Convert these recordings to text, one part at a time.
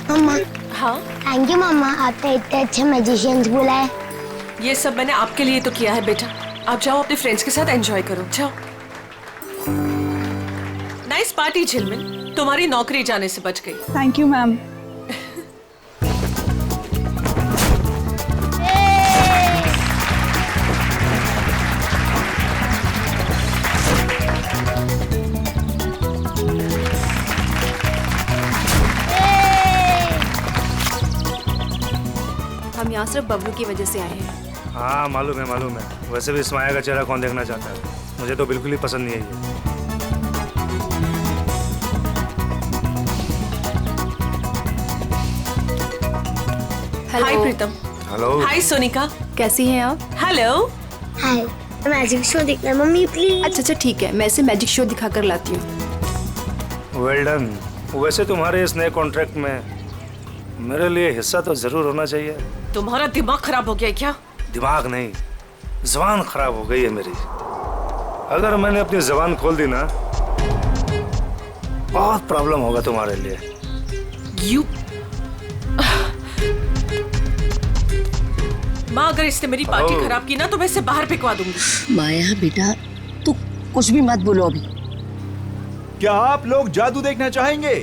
मम्मा। हाँ, thank you मम्मा, आपने इतने अच्छे मैजिशियंस बुलाए। ये सब मैंने आपके लिए तो किया है बेटा। आप जाओ अपने फ्रेंड्स के साथ एंजॉय करो, जाओ। नाइस पार्टी झिलमिल, तुम्हारी नौकरी जाने से बच गई। Thank you ma'am. हम यहाँ सिर्फ बबलू की वजह से आए हैं। हाँ मालूम है। वैसे भी इस माया का चेहरा कौन देखना चाहता है। मुझे तो बिल्कुल ही पसंद नहीं है हाय हेलो, प्रीतम। हेलो। हाय सोनिका। कैसी हैं आप? हेलो। हाय, मैजिक शो देखना मम्मी प्लीज। अच्छा ठीक है, मैं इसे मैजिक शो दिखा कर लाती हूँ। Well done. वैसे तुम्हारे इस नए कॉन्ट्रैक्ट में मेरे लिए हिस्सा तो जरूर होना चाहिए। तुम्हारा दिमाग खराब हो गया है क्या? दिमाग नहीं, जुबान खराब हो गई है मेरी। अगर मैंने अपनी जुबान खोल दी ना, बहुत प्रॉब्लम होगा तुम्हारे लिए। यू माँ, अगर इसने मेरी पार्टी खराब की ना तो मैं इसे बाहर फेंकवा दूंगी। माया बेटा, तू कुछ भी मत बोलो अभी। क्या आप लोग जादू देखना चाहेंगे?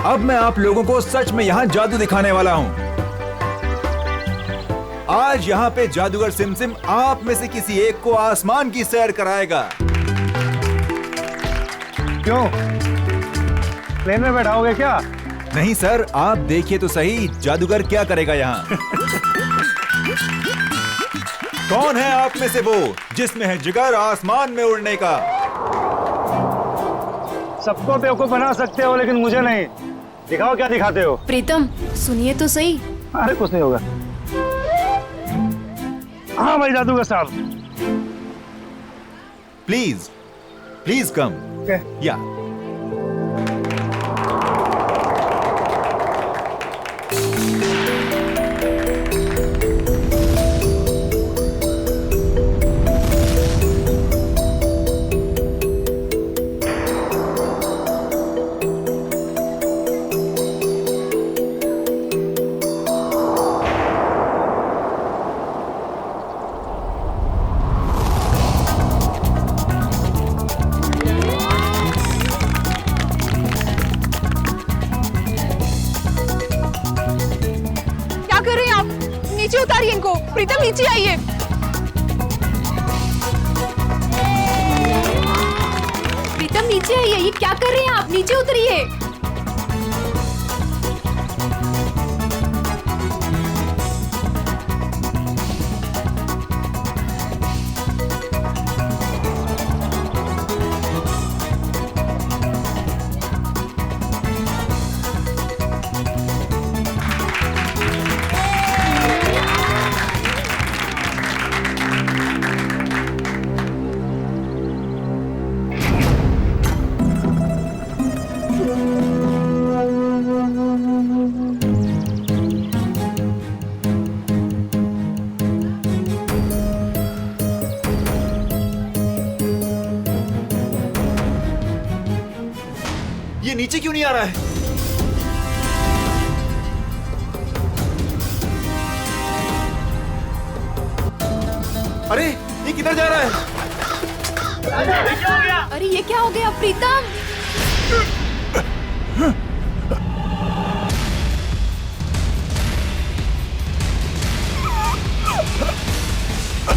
अब मैं आप लोगों को सच में यहाँ जादू दिखाने वाला हूँ। आज यहाँ पे जादूगर सिमसिम आप में से किसी एक को आसमान की सैर कराएगा। क्यों, प्लेन में बैठाओगे क्या? नहीं सर, आप देखिए तो सही जादूगर क्या करेगा यहाँ। कौन है आप में से वो जिसमें है जिगर आसमान में उड़ने का? सबको बेवकूफ बना सकते हो लेकिन मुझे नहीं। दिखाओ क्या दिखाते हो। प्रीतम सुनिए तो सही। अरे कुछ नहीं होगा। हाँ भाई जादूगर साहब। Please please come. या नीचे उतारिए इनको। प्रीतम नीचे आइए। प्रीतम नीचे आइए, ये क्या कर रहे हैं आप? नीचे उतरिए। ये नीचे क्यों नहीं आ रहा है? अरे ये किधर जा रहा है? अरे ये क्या हो गया प्रीतम?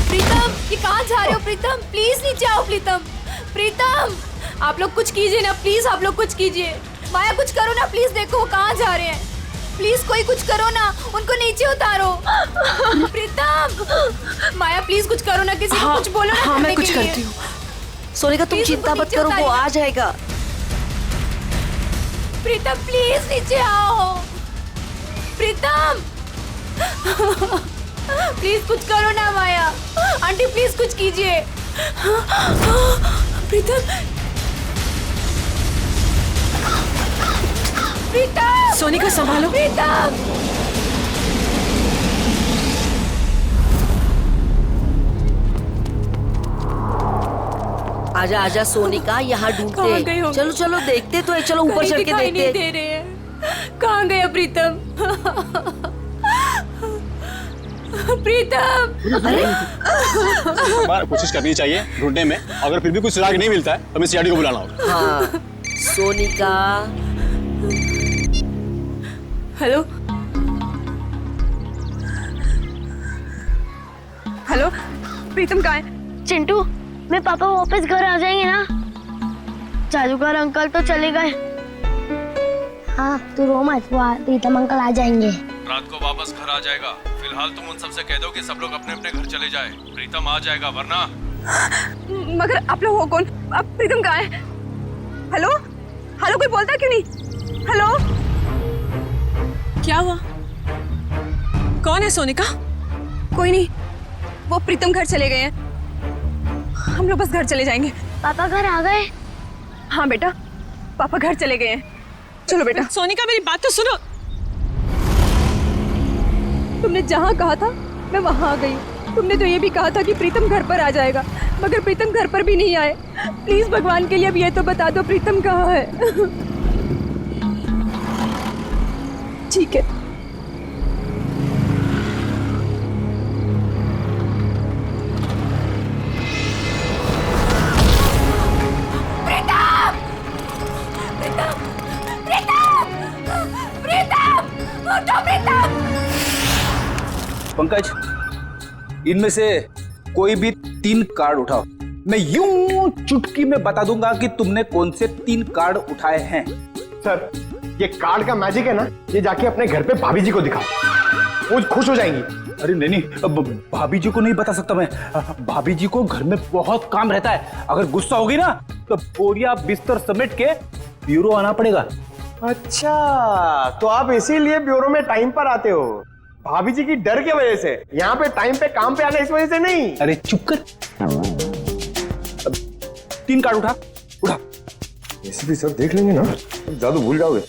प्रीतम ये कहाँ जा रहे हो? प्रीतम प्लीज नीचे आओ। प्रीतम आप लोग कुछ कीजिए ना प्लीज, आप लोग कुछ कीजिए। माया कुछ करो ना प्लीज, देखो वो कहाँ जा रहे हैं। प्लीज कोई कुछ करो ना, उनको नीचे उतारो। प्रीतम माया प्लीज कुछ करो ना, किसी को कुछ बोलो ना। हाँ मैं कुछ करती हूँ। सोनिका तुम चिंता मत करो, वो आ जाएगा। प्रीतम प्लीज नीचे आओ। प्रीतम प्लीज कुछ करो ना माया। आंटी प्लीज कुछ कीजिए। प्रीतम प्रीतम सोनिका संभालो। प्रीतम आजा आजा सोनिका, यहाँ कहाँ ढूंढते गए हैं। होंगे? चलो चलो देखते तो है, चलो ऊपर चढ़ के दिखाई नहीं देखते दे रहे हैं। कहाँ गया प्रीतम? प्रीतम बार कोशिश करनी चाहिए ढूंढने में, अगर फिर भी कुछ सुराग नहीं मिलता है तो हमें सीआईडी को बुलाना होगा। हाँ सोनिका। हेलो हेलो, प्रीतम कहाँ है? चिंटू, मेरे पापा वापस घर आ जाएंगे ना? जादूगर अंकल तो चले गए। हाँ तू रो मत, प्रीतम अंकल आ जाएंगे। रात को वापस घर आ जाएगा। फिलहाल तुम उन सबसे कह दो कि सब लोग अपने अपने घर चले जाए। प्रीतम आ जाएगा, वरना मगर आप लोग हो कौन? अब प्रीतम कहाँ है? हेलो हेलो, कोई बोलता क्यों नहीं? हेलो, क्या हुआ? कौन है सोनिका? कोई नहीं, वो प्रीतम घर चले गए हैं। हम लोग बस घर चले जाएंगे। पापा घर आ गए? हाँ बेटा, पापा घर चले गए हैं। चलो बेटा। सोनिका मेरी बात तो सुनो। तुमने जहाँ कहा था मैं वहाँ आ गई। तुमने तो ये भी कहा था कि प्रीतम घर पर आ जाएगा, मगर प्रीतम घर पर भी नहीं आए। प्लीज भगवान के लिए अब ये तो बता दो प्रीतम कहाँ है। ठीक है। पंकज, इनमें से कोई भी 3 कार्ड उठाओ। मैं यूं चुटकी में बता दूंगा कि तुमने कौन से 3 कार्ड उठाए हैं। सर, ये कार्ड का मैजिक है ना, ये जाके अपने घर पे भाभी जी को दिखाओ, वो खुश हो जाएंगी। अरे नहीं, अब भाभी जी को नहीं बता सकता मैं। भाभी जी को घर में बहुत काम रहता है। अगर गुस्सा होगी ना तो बोरिया बिस्तर समेट के ब्यूरो आना पड़ेगा। अच्छा, तो आप इसीलिए ब्यूरो में टाइम पर आते हो, भाभी जी की डर की वजह से। यहाँ पे टाइम पे काम पे आना इस वजह से नहीं। अरे चुप कर। 3 कार्ड उठा। ऐसे भी सब देख लेंगे ना, जादू भूल जाओगे।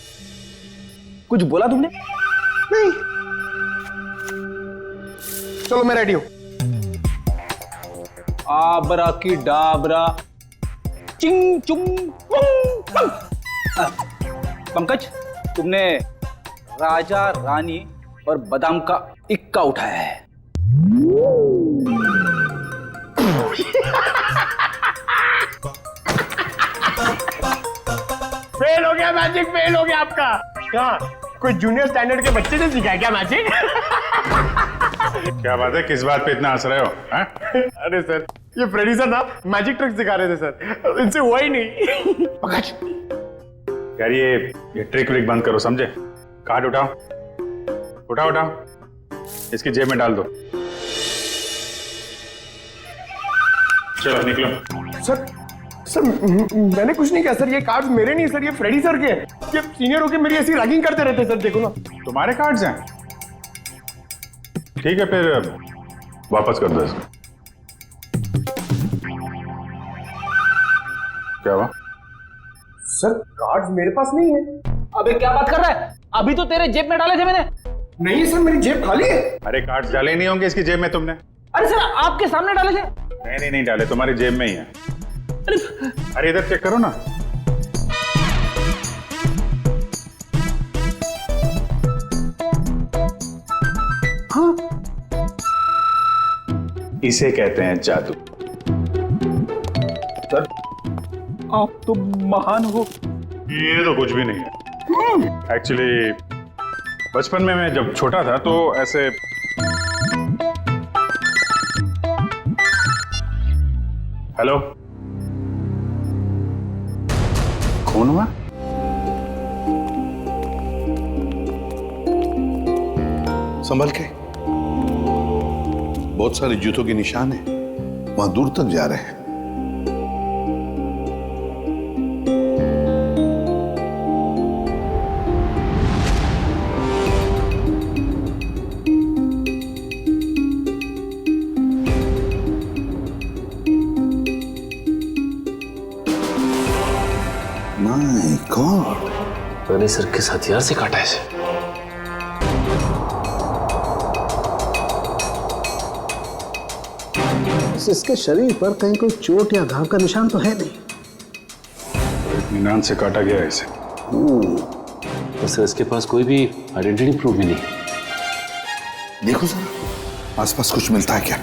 कुछ बोला तुमने? नहीं। चलो मैं रेडी हूं। आबरा की डाबरा चिंग चुंग पुंग। पंकज, तुमने राजा रानी और बादाम का इक्का उठाया है। फेल हो गया मैजिक, फेल हो गया आपका। क्या कोई जूनियर स्टैंडर्ड के बच्चे से सीखा है क्या मैजिक? क्या बात है, किस बात पे इतना हंस रहे हो? अरे सर, ये फ्रेडी सर ना मैजिक ट्रिक सिखा रहे थे सर, इनसे हुआ ही नहीं। पंकज यार, ये ट्रिक व्रिक बंद करो, समझे? कार्ड उठाओ, इसकी जेब में डाल दो। चलो निकलो। सर मैंने कुछ नहीं किया सर, ये कार्ड्स मेरे नहीं सर, ये फ्रेडी सर के हैं। ये सीनियर होके मेरी ऐसी रैगिंग करते रहते सर, देखो ना। तुम्हारे कार्ड्स हैं? ठीक है, फिर वापस कर दो इसको। क्या हुआ? सर कार्ड्स मेरे पास नहीं है। अबे क्या बात कर रहा है? अभी तो तेरे जेब में डाले थे मैंने। नहीं सर, मेरी जेब खाली है। अरे कार्ड्स डाले नहीं होंगे इसकी जेब में तुमने? अरे सर, आपके सामने डाले थे। नहीं डाले, तुम्हारी जेब में ही है। अरे इधर चेक करो ना। हाँ, इसे कहते हैं जादू। सर आप तो महान हो। ये तो कुछ भी नहीं है। एक्चुअली बचपन में मैं जब छोटा था तो ऐसे हेलो, कौन हुआ? संभल के, बहुत सारे जूतों के निशान है, वहां दूर तक जा रहे हैं। माय गॉड, तो सर किस हथियार से काटा है इसे? इसके शरीर पर कहीं कोई चोट या घाव का निशान तो है नहीं। इत्मीनान से काटा गया है इसे। तो सर इसके पास कोई भी आइडेंटिटी प्रूफ भी नहीं। देखो सर, आसपास कुछ मिलता है क्या?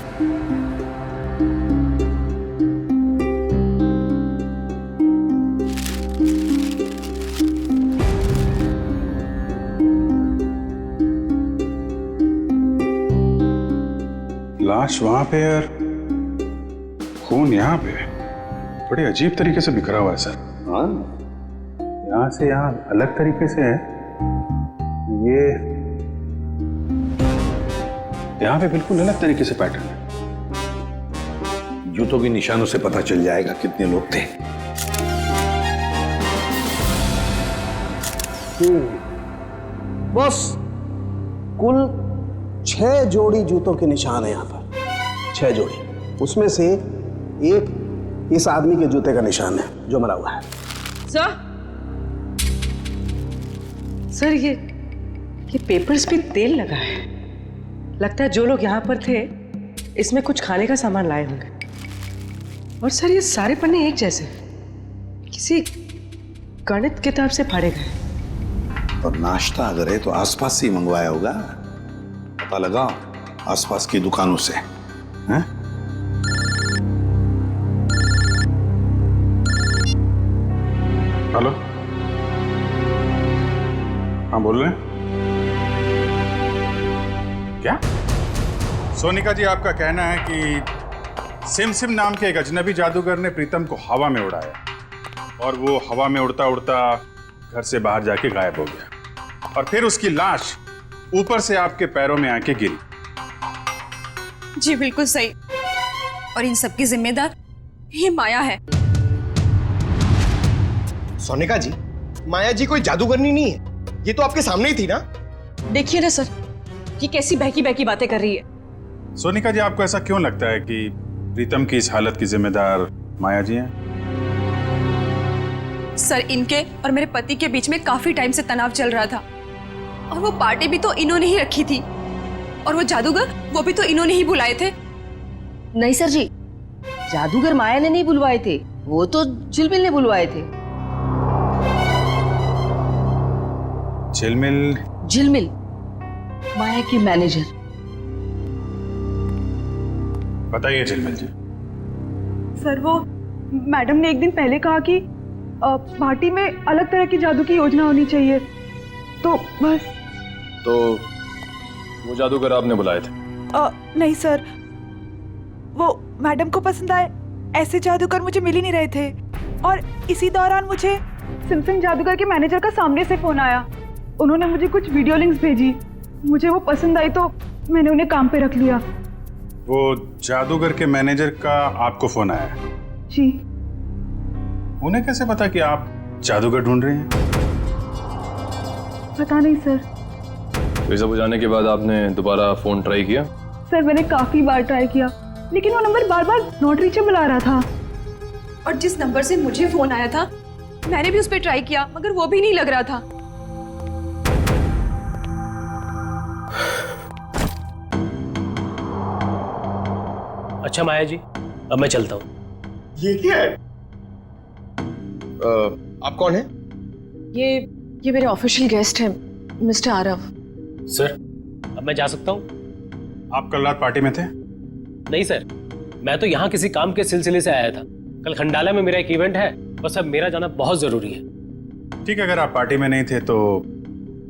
लाश वहां पे और खून यहाँ पे। बड़े अजीब तरीके से बिखरा हुआ है सर। हाँ, यहाँ से यहाँ अलग तरीके से है। ये यहाँ पे बिल्कुल अलग तरीके से पैटर्न है। जूतों के निशानों से पता चल जाएगा कितने लोग थे। बस कुल 6 जोड़ी जूतों के निशान है यहाँ पर। 6 जोड़ी, उसमें से एक इस आदमी के जूते का निशान है जो मरा हुआ है। सर ये पेपर्स पे तेल लगा है। लगता है जो लोग यहाँ पर थे इसमें कुछ खाने का सामान लाए होंगे। और सर ये सारे पन्ने एक जैसे, किसी गणित किताब से फाड़े गए। और नाश्ता अगर है तो आसपास से ही मंगवाया होगा। पता लगा आसपास की दुकानों से। हैं? हेलो, हाँ बोल रहे हैं? क्या? सोनिका जी, आपका कहना है कि सिम सिम नाम के एक अजनबी जादूगर ने प्रीतम को हवा में उड़ाया और वो हवा में उड़ता उड़ता घर से बाहर जाके गायब हो गया और फिर उसकी लाश ऊपर से आपके पैरों में आके गिरी। जी बिल्कुल सही। और इन सब की जिम्मेदार ये माया है। सोनिका जी, माया जी कोई जादूगरनी नहीं है, ये तो आपके सामने ही थी ना। देखिए ना सर, ये कैसी बहकी बहकी बातें कर रही है। सोनिका जी, आपको ऐसा क्यों लगता है कि प्रीतम की इस हालत की जिम्मेदार माया जी हैं? सर, इनके और मेरे पति के बीच में काफी टाइम से तनाव चल रहा था और वो पार्टी भी तो इन्होंने ही रखी थी और वो जादूगर वो भी तो इन्होंने ही बुलाए थे। नहीं सर जी, जादूगर माया ने नहीं बुलवाए थे, वो तो झिलमिल ने बुलवाए थे। झिलमिल माया की मैनेजर। बताइए झिलमिल जी। सर, वो मैडम ने एक दिन पहले कहा कि पार्टी में अलग तरह की जादू की योजना होनी चाहिए, तो बस। तो वो जादूगर आपने बुलाए थे? नहीं सर, वो मैडम को पसंद आए ऐसे जादूगर मुझे मिल ही नहीं रहे थे। और इसी दौरान मुझे सिमसिम जादूगर के मैनेजर का सामने से फोन आया। उन्होंने मुझे कुछ वीडियो लिंक्स भेजी, मुझे वो पसंद आई तो मैंने उन्हें काम पे रख लिया। वो जादूगर के मैनेजर का आपको फोन आया? जी। उन्हें कैसे पता कि आप जादूगर ढूंढ रहे हैं? पता नहीं सर। ये सब हो जाने के बाद आपने दोबारा फोन ट्राई किया? सर, मैंने काफी बार ट्राई किया, लेकिन वो नंबर बार बार नॉट रीचेबल आ रहा था। और जिस नंबर से मुझे फोन आया था मैंने भी उस पर ट्राई किया, मगर वो भी नहीं लग रहा था। अच्छा माया जी, अब मैं चलता हूँ। ये क्या है? आप कौन है? ये मेरे ऑफिशियल गेस्ट हैं, मिस्टर आरव। सर, अब मैं जा सकता हूँ? आप कल रात पार्टी में थे? नहीं सर, मैं तो यहाँ किसी काम के सिलसिले से आया था। कल खंडाला में मेरा एक इवेंट है, बस अब मेरा जाना बहुत जरूरी है। ठीक है, अगर आप पार्टी में नहीं थे तो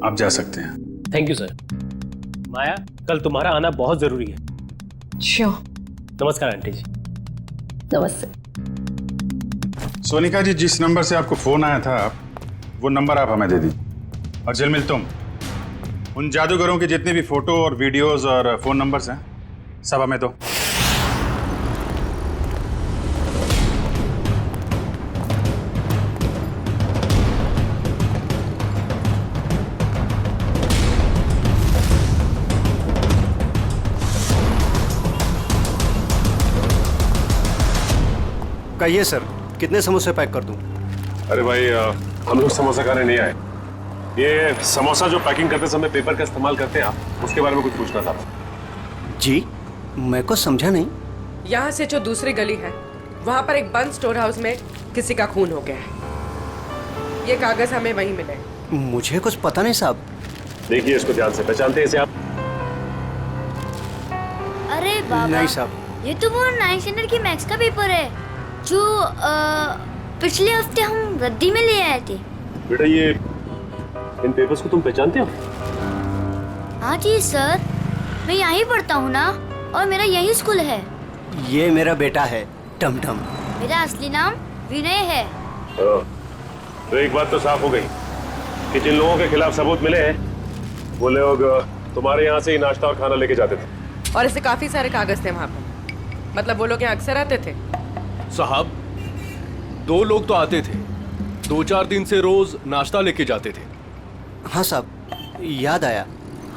आप जा सकते हैं। Thank you sir. माया, कल तुम्हारा आना बहुत जरूरी है। श्योर। नमस्कार आंटी जी। नमस्ते। सोनिका जी, जिस नंबर से आपको फोन आया था वो नंबर आप हमें दे दीजिए। और झिलमिल, तुम उन जादूगरों के जितने भी फोटो और वीडियोस और फोन नंबर्स हैं सब हमें दो। कहिए सर, कितने समोसे पैक कर दूं? अरे भाई, हम लोग समोसा खाने नहीं आए, ये समोसा जो पैकिंग करते समय पेपर का इस्तेमाल करते हैं आप, उसके बारे में कुछ पूछना था। जी, मैं को समझा नहीं। यहाँ से जो दूसरी गली है वहाँ पर एक बंद स्टोर हाउस में किसी का खून हो गया है। ये कागज हमें वहीं मिले। मुझे कुछ पता नहीं साहब। देखिए इसको ध्यान से, पहचानते हैं इसे आप? अरे बाबा, नहीं साहब, ये तो वो 9th स्टैंडर्ड की मैथ्स का पेपर है जो पिछले हफ्ते हम रद्दी में ले आए थे। बेटा ये इन पेपर्स को तुम पहचानते हो? हाँ जी सर, मैं यहीं पढ़ता हूँ ना, और मेरा यही स्कूल है। ये मेरा बेटा है टमटम। मेरा असली नाम विनय है। तो एक बात तो साफ हो गई कि जिन लोगों के खिलाफ सबूत मिले हैं वो लोग तुम्हारे यहाँ से ही नाश्ता और खाना लेके जाते थे। और ऐसे काफी सारे कागज थे वहाँ पर। मतलब वो लोग यहाँ अक्सर आते थे? साहब 2 लोग तो आते थे, 2-4 दिन से रोज नाश्ता लेके जाते थे। हाँ साहब, याद आया,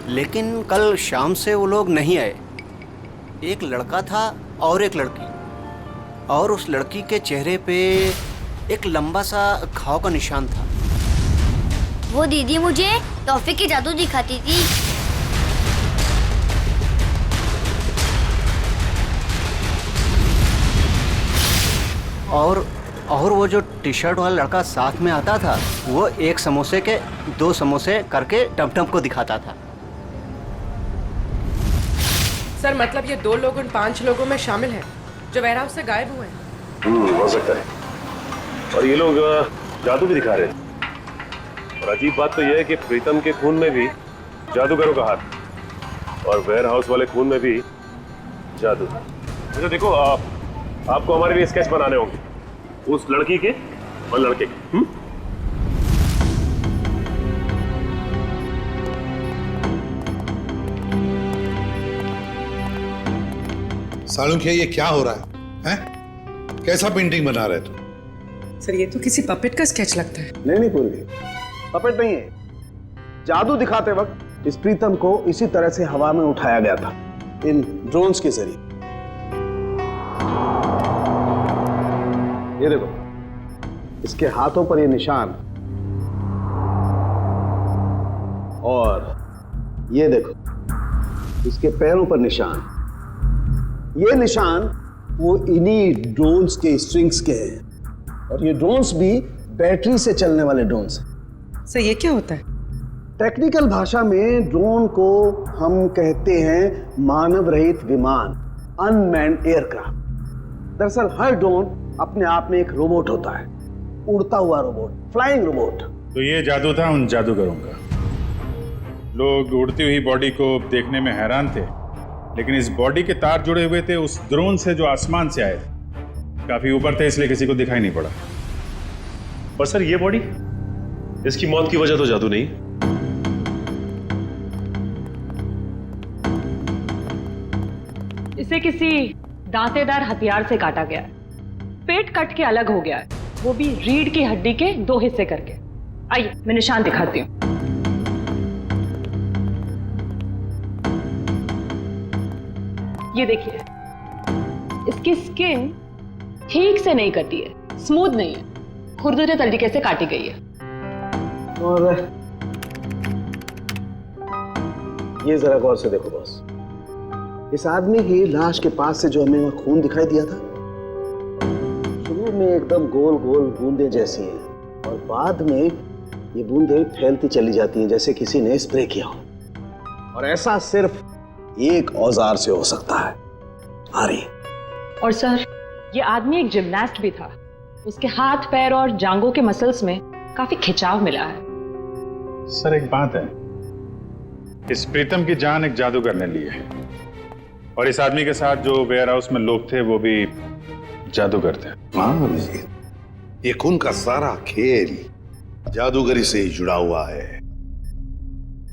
लेकिन कल शाम से वो लोग नहीं आए। एक लड़का था और एक लड़की, और उस लड़की के चेहरे पे एक लंबा सा घाव का निशान था। वो दीदी मुझे टॉफी की जादू दिखाती थी। और वो जो टी शर्ट वाला लड़का साथ में आता था, वो एक समोसे के 2 समोसे करके टमटम को दिखाता था। सर मतलब ये 2 लोग उन 5 लोगों में शामिल हैं जो वेयरहाउस से गायब हुए हैं। हो सकता है। और ये लोग जादू भी दिखा रहे हैं। और अजीब बात तो यह है कि प्रीतम के खून में भी जादूगरों का हाथ, और वेयरहाउस वाले खून में भी जादू। तो देखो आपको हमारे लिए स्केच बनाने होंगे, उस लड़की के और लड़के के। सालुंखिया, ये क्या हो रहा है? हैं? कैसा पेंटिंग बना रहे तुम? सर ये तो किसी पपेट का स्केच लगता है। नहीं पूर्वी, पपेट नहीं है। जादू दिखाते वक्त इस प्रीतम को इसी तरह से हवा में उठाया गया था, इन ड्रोन्स के जरिए। ये देखो, इसके हाथों पर ये निशान, और ये देखो इसके पैरों पर निशान। ये निशान वो इन्हीं ड्रोन्स के स्ट्रिंग्स के हैं, और ये ड्रोन्स भी बैटरी से चलने वाले ड्रोन्स हैं। सर ये क्या होता है? टेक्निकल भाषा में ड्रोन को हम कहते हैं मानव रहित विमान, अनमैन्ड एयरक्राफ्ट। दरअसल हर ड्रोन अपने आप में एक रोबोट होता है, उड़ता हुआ रोबोट, फ्लाइंग रोबोट। तो ये जादू था उन जादूगरों का। लोग उड़ती हुई बॉडी को देखने में हैरान थे, लेकिन इस बॉडी के तार जुड़े हुए थे उस ड्रोन से जो आसमान से आए थे। काफी ऊपर थे, इसलिए किसी को दिखाई नहीं पड़ा। पर सर ये बॉडी, इसकी मौत की वजह तो जादू नहीं। इसे किसी दांतेदार हथियार से काटा गया है। पेट कट के अलग हो गया है, वो भी रीढ़ की हड्डी के 2 हिस्से करके। आइए मैं निशान दिखाती हूँ। ये देखिए, इसकी स्किन ठीक से नहीं कटी है, स्मूथ नहीं है, खुरदुरे तरीके से काटी गई है। और ये जरा गौर से देखो बॉस, इस आदमी की लाश के पास से जो हमें वहां खून दिखाई दिया था, शुरू में एकदम गोल गोल बूंदे जैसी हैं, और बाद में ये बूंदें फैलती चली जाती हैं जैसे किसी ने स्प्रे किया हो। और ऐसा सिर्फ एक औजार से हो सकता है। आरी। और सर ये आदमी एक जिम्नास्ट भी था, उसके हाथ पैर और जांघों के मसल्स में काफी खिंचाव मिला है। सर एक बात है, इस प्रीतम की जान एक जादूगर ने ली है, और इस आदमी के साथ जो वेयर हाउस में लोग थे वो भी जादूगर थे। हाँ, ये खून का सारा खेल जादूगरी से ही जुड़ा हुआ है।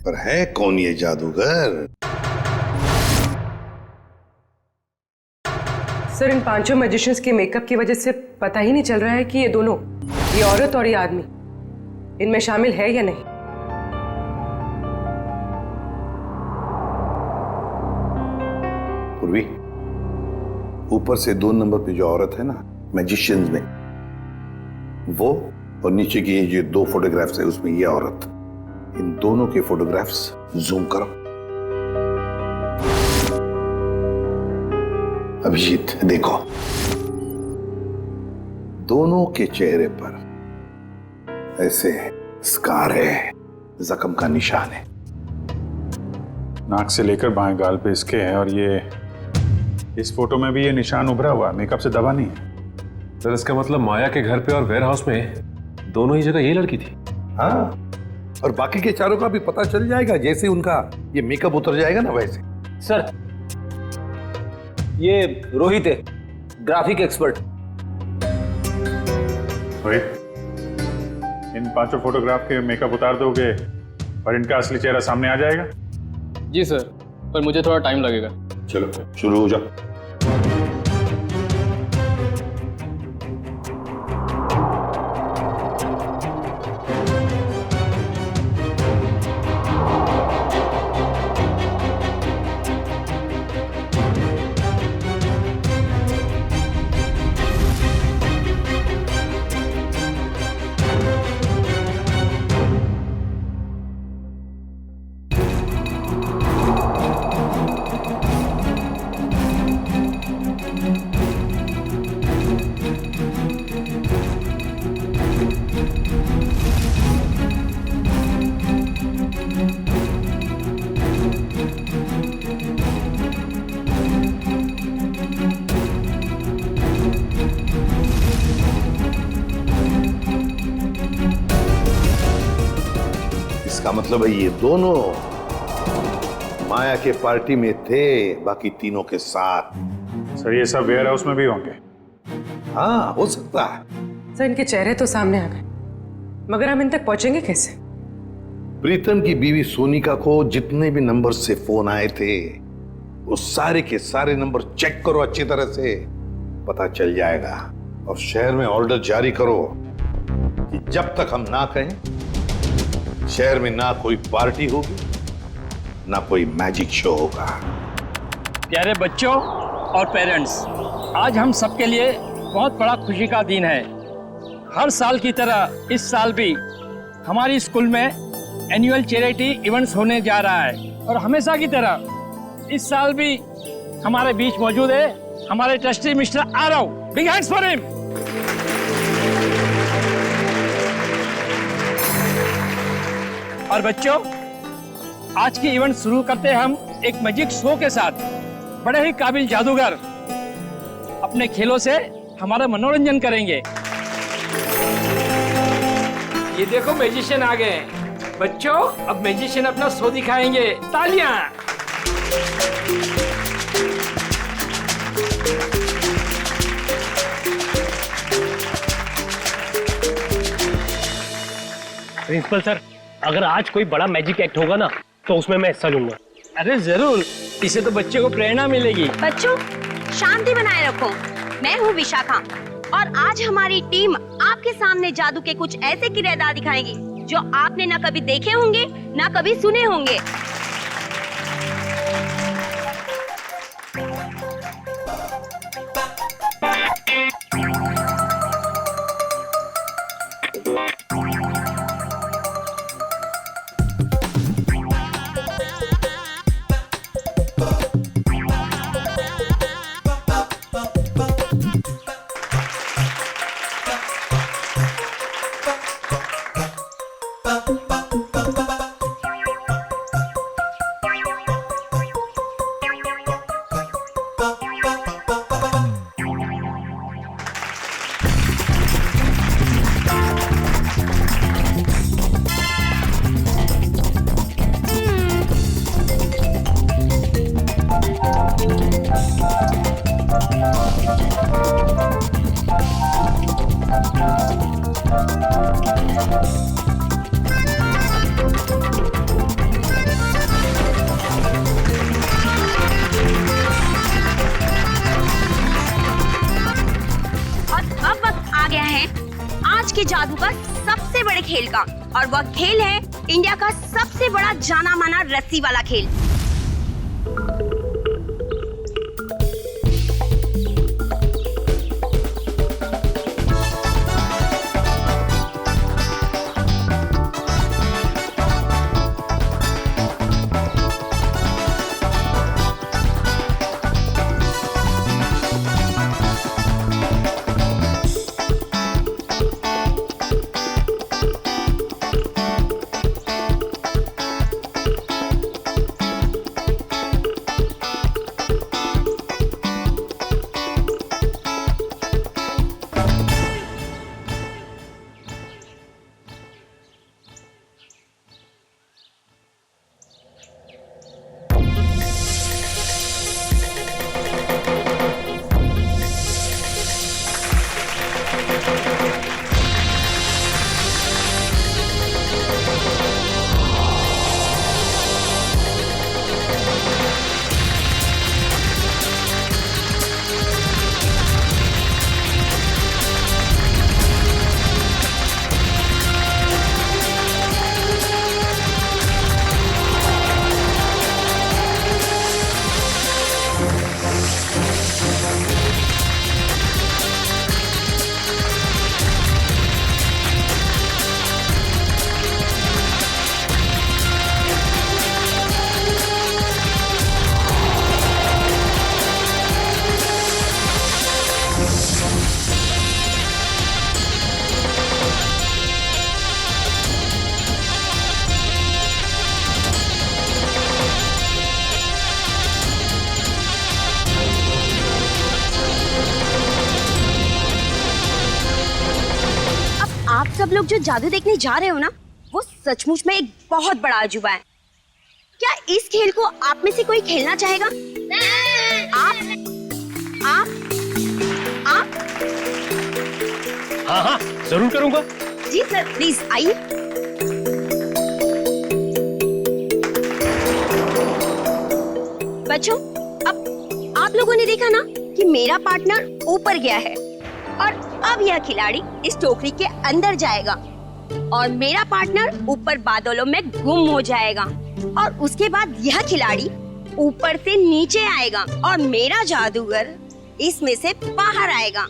पर है कौन ये जादूगर? सर इन 5 मैजिशियंस के मेकअप की वजह से पता ही नहीं चल रहा है कि ये दोनों, ये औरत और ये आदमी, इनमें शामिल है या नहीं। पूर्वी, ऊपर से 2 नंबर पे जो औरत है ना मैजिशियंस में, वो, और नीचे की ये 2 फोटोग्राफ्स है उसमें ये औरत, इन दोनों के फोटोग्राफ्स जूम करो। अभिजीत देखो, दोनों के चेहरे पर ऐसे स्कार है, जख्म का निशान है। नाक से लेकर बाएं गाल पे इसके है, और ये इस फोटो में भी ये निशान उभरा हुआ, मेकअप से दबा नहीं है। सर इसका मतलब माया के घर पे और वेयर हाउस में दोनों ही जगह ये लड़की थी। हाँ, और बाकी के चारों का भी पता चल जाएगा जैसे उनका ये मेकअप उतर जाएगा ना वैसे। सर ये रोहित है, ग्राफिक एक्सपर्ट। रोहित, इन 5 फोटोग्राफ के मेकअप उतार दोगे और इनका असली चेहरा सामने आ जाएगा? जी सर, पर मुझे थोड़ा टाइम लगेगा। चलो शुरू हो जाओ। इसका मतलब है ये दोनों माया के पार्टी में थे, बाकी तीनों के साथ। सर ये सब वेयर हाउस में भी होंगे? हाँ हो सकता है। सर इनके चेहरे तो सामने आ गए, मगर हम इन तक पहुंचेंगे कैसे? प्रीतम की बीवी सोनिका को जितने भी नंबर से फोन आए थे वो सारे के सारे नंबर चेक करो अच्छी तरह से, पता चल जाएगा। और शहर में ऑर्डर जारी करो कि जब तक हम ना कहें शहर में ना कोई पार्टी होगी ना कोई मैजिक शो होगा। प्यारे बच्चों और पेरेंट्स, आज हम सबके लिए बहुत बड़ा खुशी का दिन है। हर साल की तरह इस साल भी हमारी स्कूल में एनुअल चैरिटी इवेंट्स होने जा रहा है, और हमेशा की तरह इस साल भी हमारे बीच मौजूद है हमारे trustee mister Aarav. Big hands for him. और बच्चों, आज की इवेंट शुरू करते हैं हम एक मैजिक शो के साथ। बड़े ही काबिल जादूगर अपने खेलों से हमारा मनोरंजन करेंगे। ये देखो मैजिशियन आ गए। बच्चों अब मैजिशियन अपना शो दिखाएंगे। तालियां। प्रिंसिपल सर, अगर आज कोई बड़ा मैजिक एक्ट होगा ना तो उसमें मैं हिस्सा लूंगा। अरे जरूर, इससे तो बच्चे को प्रेरणा मिलेगी। बच्चों शांति बनाए रखो। मैं हूँ विशाखा और आज हमारी टीम आपके सामने जादू के कुछ ऐसे किरदार दिखाएगी जो आपने ना कभी देखे होंगे ना कभी सुने होंगे। जादू का सबसे बड़े खेल का, और वह खेल है इंडिया का सबसे बड़ा जाना माना रस्सी वाला खेल। जो जादू देखने जा रहे हो ना, वो सचमुच में एक बहुत बड़ा अजूबा है। क्या इस खेल को आप में से कोई खेलना चाहेगा? आप? हाँ हाँ जरूर करूंगा। जी सर, प्लीज आइए। बच्चों, अब आप लोगों ने देखा ना कि मेरा पार्टनर ऊपर गया है और अब यह खिलाड़ी इस टोकरी के अंदर जाएगा और मेरा पार्टनर ऊपर बादलों में गुम हो जाएगा और उसके बाद यह खिलाड़ी ऊपर से नीचे आएगा और मेरा जादूगर इसमें से बाहर आएगा।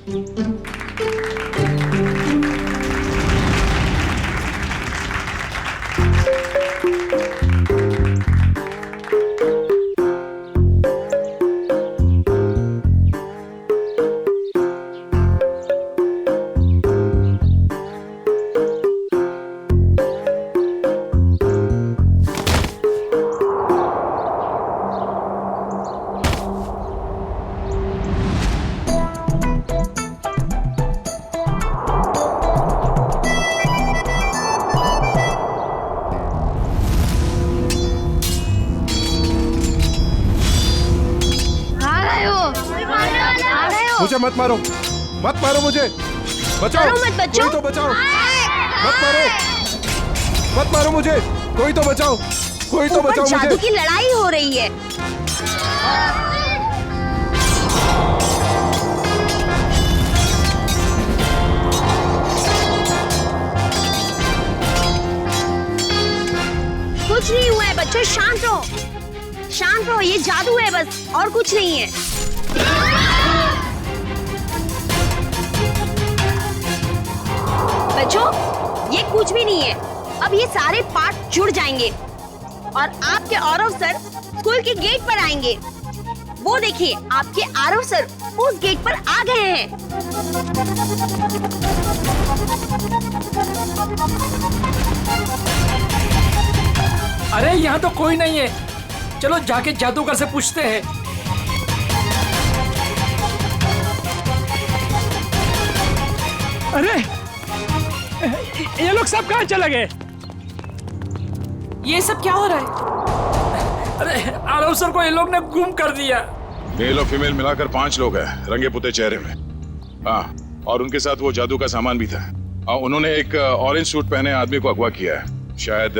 मुझे मत मारो, मत मारो मुझे, बचाओ। मत बच्चों। कोई तो बचाओ। मत मारो, मत मारो मुझे, कोई तो बचाओ, कोई तो बचाओ मुझे। जादू की लड़ाई हो रही है। कुछ नहीं हुआ है बच्चों, शांत रहो, शांत रहो, ये जादू है बस, और कुछ नहीं है। बच्चों, ये कुछ भी नहीं है। अब ये सारे पार्ट जुड़ जाएंगे और आपके आरव सर स्कूल के गेट पर आएंगे। वो देखिए, आपके आरव सर उस गेट पर आ गए हैं। अरे यहाँ तो कोई नहीं है, चलो जाके जादूगर से पूछते हैं। अरे ये लोग सब कहाँ चले गए? ये सब क्या हो रहा है? अरे आरव सर को ये लोग ने गुम कर दिया। मेल और फीमेल मिलाकर 5 लोग हैं, रंगे पुते चेहरे में। हाँ, और उनके साथ वो जादू का सामान भी था। उन्होंने एक ऑरेंज सूट पहने आदमी को अगवा किया है, शायद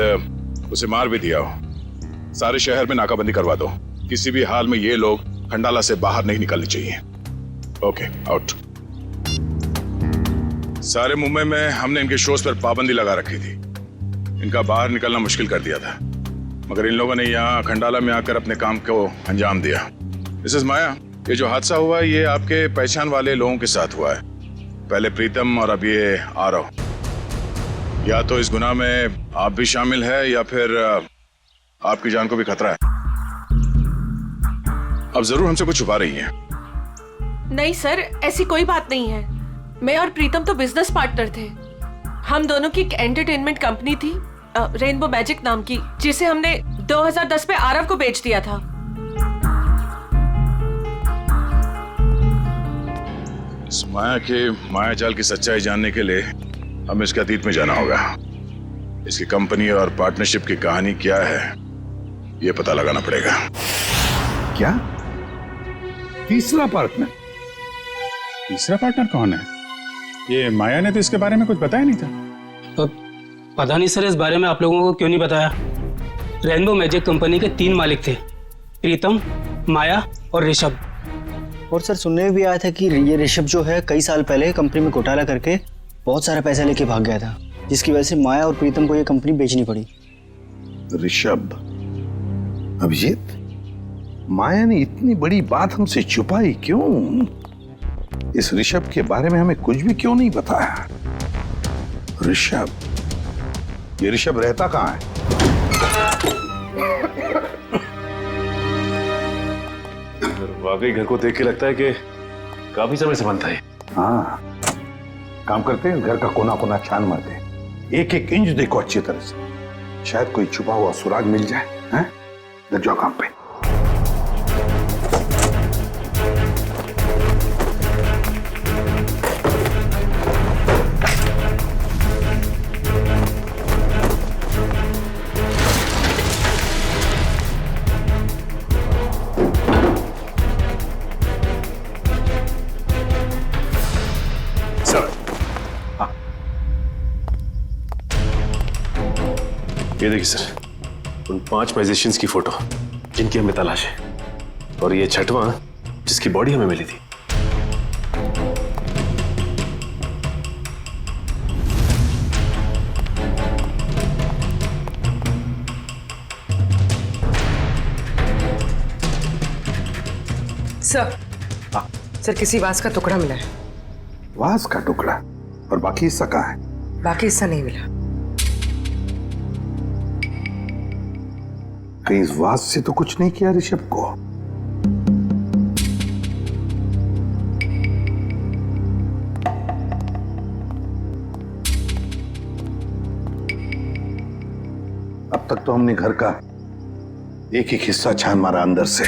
उसे मार भी दिया हो। सारे शहर में नाकाबंदी करवा दो, किसी भी हाल में ये लोग खंडाला से बाहर नहीं निकलने चाहिए। Okay, out. सारे मुंबई में हमने इनके शोज पर पाबंदी लगा रखी थी, इनका बाहर निकलना मुश्किल कर दिया था, मगर इन लोगों ने यहाँ खंडाला में आकर अपने काम को अंजाम दिया। मिसेस माया, ये जो हादसा हुआ है ये आपके पहचान वाले लोगों के साथ हुआ है, पहले प्रीतम और अब ये आरव। या तो इस गुनाह में आप भी शामिल है या फिर आपकी जान को भी खतरा है। अब जरूर हमसे कुछ छुपा रही है। नहीं सर, ऐसी कोई बात नहीं है। मैं और प्रीतम तो बिजनेस पार्टनर थे। हम दोनों की एक एंटरटेनमेंट कंपनी थी, रेनबो मैजिक नाम की, जिसे हमने 2010 में आरव को बेच दिया था। इस माया के मायाजाल की सच्चाई जानने के लिए हमें इसके अतीत में जाना होगा। इसकी कंपनी और पार्टनरशिप की कहानी क्या है ये पता लगाना पड़ेगा। क्या? तीसरा पार्टनर? तीसरा पार्टनर कौन है? ये माया ने तो इसके बारे में कुछ बताया नहीं था। पता नहीं सर, इस बारे में आप लोगों को क्यों नहीं बताया। रेनबो मैजिक कंपनी के 3 मालिक थे, प्रीतम, माया और ऋषभ। और सर सुनने में भी आया था कि ये ऋषभ जो है कई साल पहले कंपनी में घोटाला करके बहुत सारा पैसा लेके भाग गया था, जिसकी वजह से माया और प्रीतम को ये कंपनी बेचनी पड़ी। ऋषभ, अभिजीत, माया ने इतनी बड़ी बात हमसे छुपाई क्यों? इस ऋषभ के बारे में हमें कुछ भी क्यों नहीं बताया? ऋषभ, ये ऋषभ रहता कहाँ है? वाकई घर को देख के लगता है कि काफी समय से बनता है। हाँ, काम करते हैं, घर का कोना कोना छान मारते हैं, एक एक इंच देखो अच्छी तरह से, शायद कोई छुपा हुआ सुराग मिल जाए। हैं? लग जाओ काम पे। ये देखिए सर, उन 5 मैजिशियंस की फोटो जिनकी हमें तलाश है, और ये 6वां जिसकी बॉडी हमें मिली थी। सर, सर किसी वास का टुकड़ा मिला है। वास का टुकड़ा? और बाकी हिस्सा कहाँ है? बाकी हिस्सा नहीं मिला। कहीं इस वास से तो कुछ नहीं किया ऋषभ को? अब तक तो हमने घर का एक एक हिस्सा छान मारा अंदर से।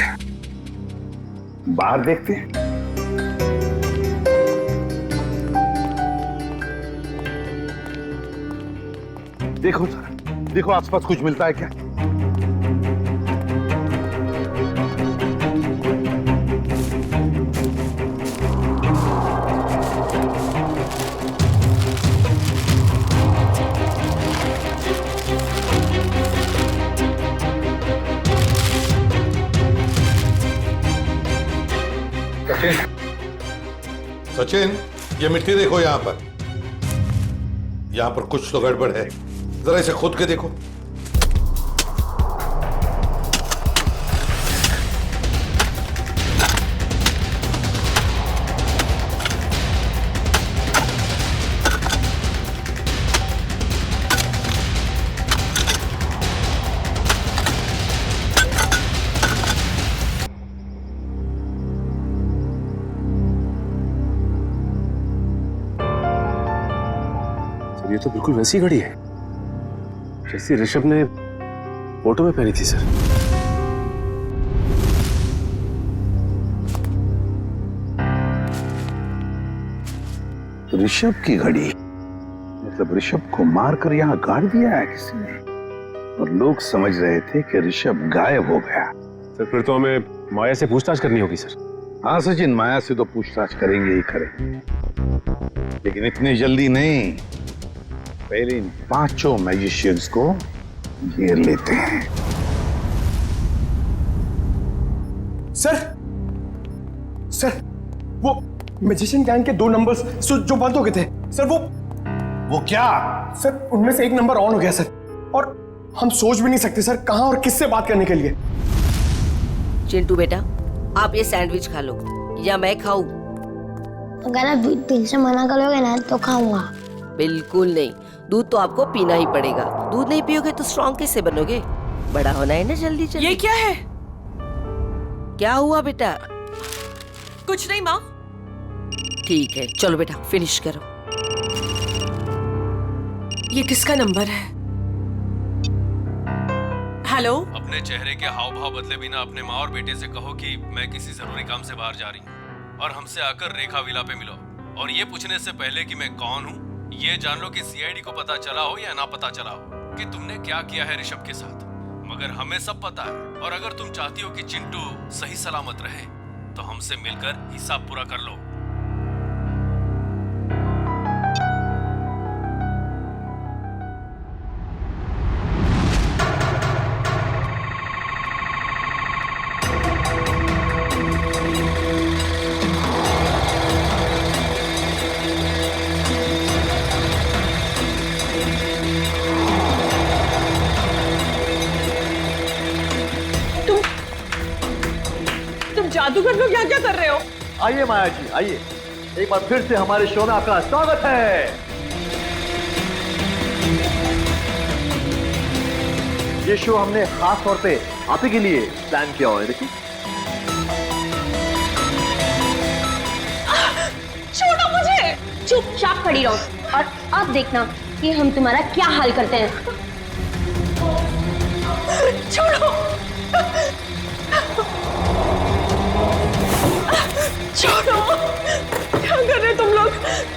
बाहर देखते हैं। देखो सर, देखो आसपास कुछ मिलता है क्या? सचिन, ये मिट्टी देखो यहां पर। यहां पर कुछ तो गड़बड़ है, जरा इसे खोद के देखो। ये तो बिल्कुल वैसी घड़ी है जैसी ऋषभ ने फोटो में पहनी थी सर। ऋषभ की घड़ी? मतलब ऋषभ को मारकर यहां गाड़ दिया है किसी ने, और लोग समझ रहे थे कि ऋषभ गायब हो गया। सर फिर तो हमें माया से पूछताछ करनी होगी सर। हाँ सचिन, माया से तो पूछताछ करेंगे ही करेंगे, लेकिन इतनी जल्दी नहीं। पहले इन 5 मैजिशियंस को घेर लेते हैं। सर, सर वो मैजिशियन गैंग के 2 नंबर्स जो बंद हो गए थे सर, वो क्या? सर उनमें से एक नंबर ऑन हो गया सर, और हम सोच भी नहीं सकते सर कहां और किससे बात करने के लिए। चिंटू बेटा, आप ये सैंडविच खा लो या मैं खाऊं? अगर आप दूध पीने से मना करोगे ना तो खाऊंगा। बिल्कुल नहीं, दूध तो आपको पीना ही पड़ेगा। दूध नहीं पियोगे तो स्ट्रॉन्ग कैसे बनोगे? बड़ा होना है ना जल्दी जल्दी। ये क्या है? क्या हुआ बेटा? कुछ नहीं माँ। ठीक है, चलो बेटा फिनिश करो। ये किसका नंबर है? हेलो? अपने चेहरे के हाव भाव बदले बिना अपने माँ और बेटे से कहो कि मैं किसी जरूरी काम से बाहर जा रही हूँ, और हमसे आकर रेखा विला पे मिलो। और ये पूछने से पहले कि मैं कौन हूँ, ये जान लो कि सीआईडी को पता चला हो या ना पता चला हो कि तुमने क्या किया है ऋषभ के साथ, मगर हमें सब पता है। और अगर तुम चाहती हो कि चिंटू सही सलामत रहे तो हमसे मिलकर हिसाब पूरा कर लो। जादूगर लोग यहाँ क्या कर रहे हो? आइए माया जी, आइए। एक बार फिर से हमारे शो में आपका स्वागत है। ये शो हमने खास तौर पे आप ही के लिए प्लान किया हुआ है। देखिए, छोड़ो मुझे। चुपचाप खड़ी रहो और अब देखना कि हम तुम्हारा क्या हाल करते हैं। छोड़ो, छोड़ो, क्या कर रहे हो तुम लोग?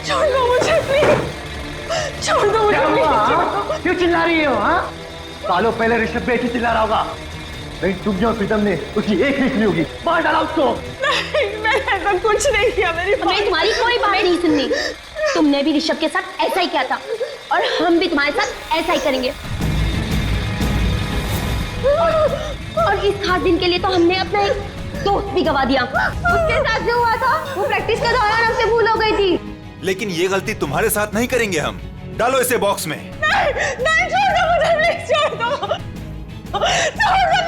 छोड़ दो मुझे प्लीज, छोड़ दो मुझे प्लीज। क्यों चिल्ला रही हो? हाँ, सालों पहले ऋषभ बेटी चिल्ला रहा होगा, नहीं तुम और प्रीतम ने उसकी एक नहीं सुनी होगी। मार डाला उसको। नहीं, मैंने ऐसा कुछ नहीं किया। मेरी हमें तुम्हारी कोई बात नहीं सुननी। तुमने भी ऋषभ के साथ ऐसा ही किया था और हम भी तुम्हारे साथ ऐसा ही करेंगे। और इस खास दिन के लिए तो हमने अपना एक दोस्त भी गवा दिया। उसके साथ जो हुआ था वो प्रैक्टिस के दौरान हमसे भूल हो गई थी। लेकिन ये गलती तुम्हारे साथ नहीं करेंगे हम। डालो इसे बॉक्स में। नहीं छोड़ दो मुझे, प्लीज छोड़ दो, छोड़ दो।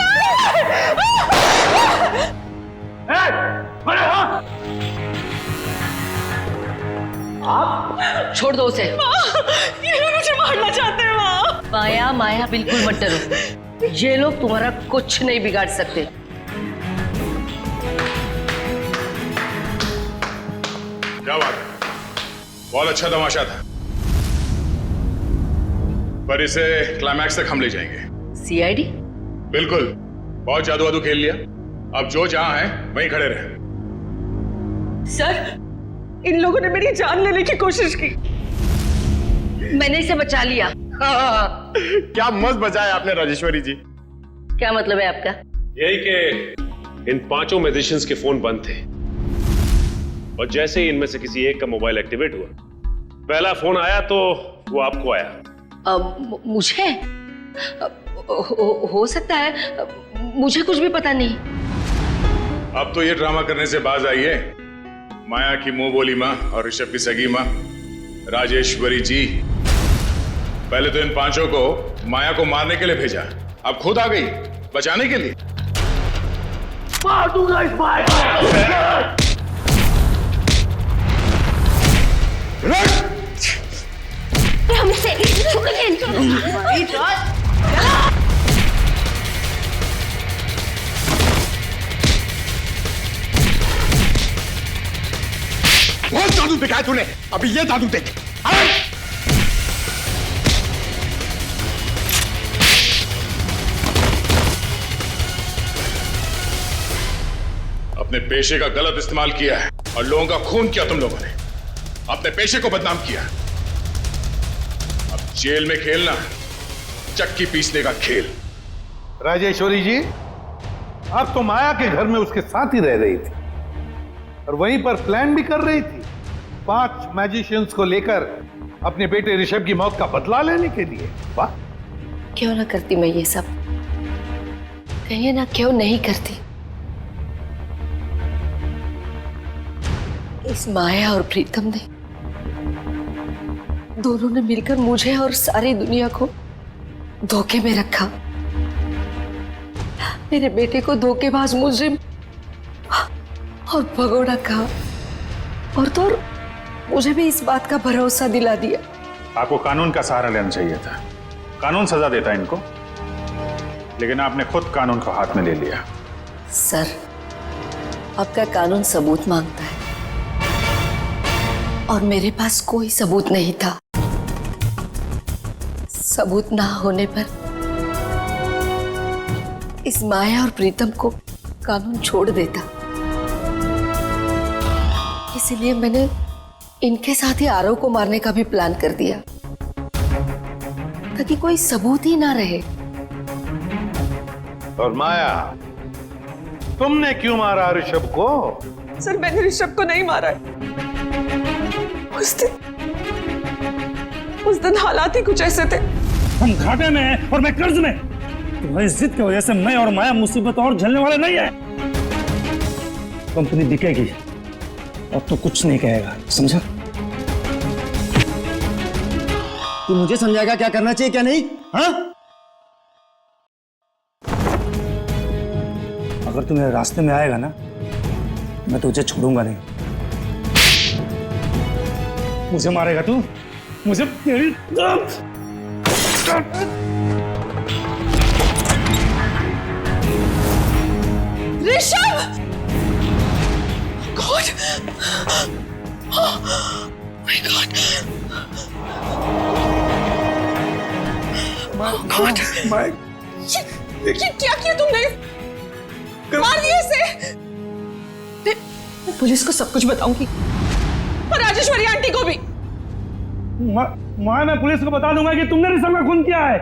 आप छोड़ दो उसे। ये लोग मुझे मारना चाहते हैं माँ। माया माया बिल्कुल मत डरो, ये लोग तुम्हारा कुछ नहीं बिगाड़ सकते। क्या बात है, बहुत अच्छा तमाशा था, पर इसे क्लाइमैक्स तक हम ले जाएंगे। सीआईडी? बिल्कुल, बहुत जादू वादू खेल लिया, अब जो जहां है वहीं खड़े रहे। सर, इन लोगों ने मेरी जान लेने की कोशिश की, मैंने इसे बचा लिया। क्या मस्त बचाया आपने राजेश्वरी जी। क्या मतलब है आपका? यही कि इन पांचों मैजिशियंस के फोन बंद थे और जैसे ही इनमें से किसी एक का मोबाइल एक्टिवेट हुआ, पहला फोन आया तो वो आपको आया। मुझे हो सकता है, मुझे कुछ भी पता नहीं। अब तो ये ड्रामा करने से बाज आइए। माया की मुंह बोली माँ और ऋषभ की सगी माँ राजेश्वरी जी, पहले तो इन पांचों को माया को मारने के लिए भेजा, अब खुद आ गई बचाने के लिए। मार दूंगा इस माया को। हमसे बहुत जादू दिखाया तूने, अभी ये जादू देख। अपने पेशे का गलत इस्तेमाल किया है और लोगों का खून किया तुम लोगों ने, अपने पेशे को बदनाम किया। अब जेल में खेलना चक्की पीसने का खेल। राजेश्वरी जी, आप तो माया के घर में उसके साथ ही रह रही थी और वहीं पर प्लान भी कर रही थी 5 मैजिशियंस को लेकर अपने बेटे ऋषभ की मौत का बदला लेने के लिए। वाह, क्यों ना करती मैं ये सब, कहिए ना क्यों नहीं करती। इस माया और प्रीतम ने दोनों ने मिलकर मुझे और सारी दुनिया को धोखे में रखा। मेरे बेटे को धोखेबाज मुजरिम और भगोड़ा कहा और तो और मुझे भी इस बात का भरोसा दिला दिया। आपको कानून का सहारा लेना चाहिए था, कानून सजा देता इनको, लेकिन आपने खुद कानून को हाथ में ले लिया। सर, आपका कानून सबूत मांगता है और मेरे पास कोई सबूत नहीं था। सबूत ना होने पर इस माया और प्रीतम को कानून छोड़ देता। इसलिए मैंने इनके साथ ही आरव को मारने का भी प्लान कर दिया ताकि कोई सबूत ही ना रहे। और माया, तुमने क्यों मारा ऋषभ को? सर, मैंने ऋषभ को नहीं मारा है। उस दिन हालात ही कुछ ऐसे थे। हम घाटे में हैं और मैं कर्ज में। तुम्हारी जिद की वजह से मैं और माया मुसीबत और झेलने वाले नहीं है। कंपनी बिकेगी, अब तो कुछ नहीं कहेगा, समझा? तू मुझे समझाएगा क्या करना चाहिए क्या नहीं? हाँ? अगर तू मेरे रास्ते में आएगा ना, मैं तुझे छोड़ूंगा नहीं। मुझे मारेगा तू? मुझे तेरी Rishabh! God! Oh my God! God! ये क्या किया तुमने? मार दिया इसे! मैं पुलिस को सब कुछ बताऊंगी और राजेश्वरी आंटी को भी। मैं पुलिस को बता दूंगा कि तुमने ऋषभ का खून किया है।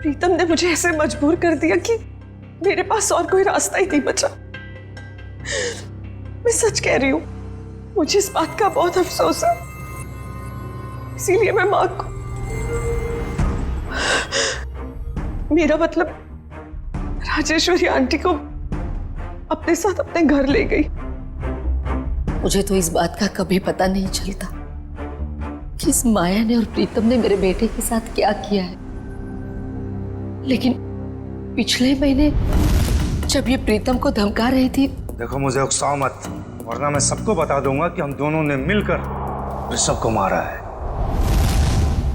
प्रीतम ने मुझे ऐसे मजबूर कर दिया कि मेरे पास और कोई रास्ता ही नहीं बचा। मैं सच कह रही हूं, मुझे इस बात का बहुत अफसोस है, इसीलिए मैं मां को मेरा मतलब राजेश्वरी आंटी को अपने साथ अपने घर ले गई। मुझे तो इस बात का कभी पता नहीं चलता कि इस माया ने और प्रीतम ने मेरे बेटे के साथ क्या किया है। लेकिन पिछले महीने जब ये प्रीतम को धमका रही थी। देखो मुझे उकसाओ मत, वरना मैं सबको बता दूंगा कि हम दोनों ने मिलकर ऋषभ को मारा है।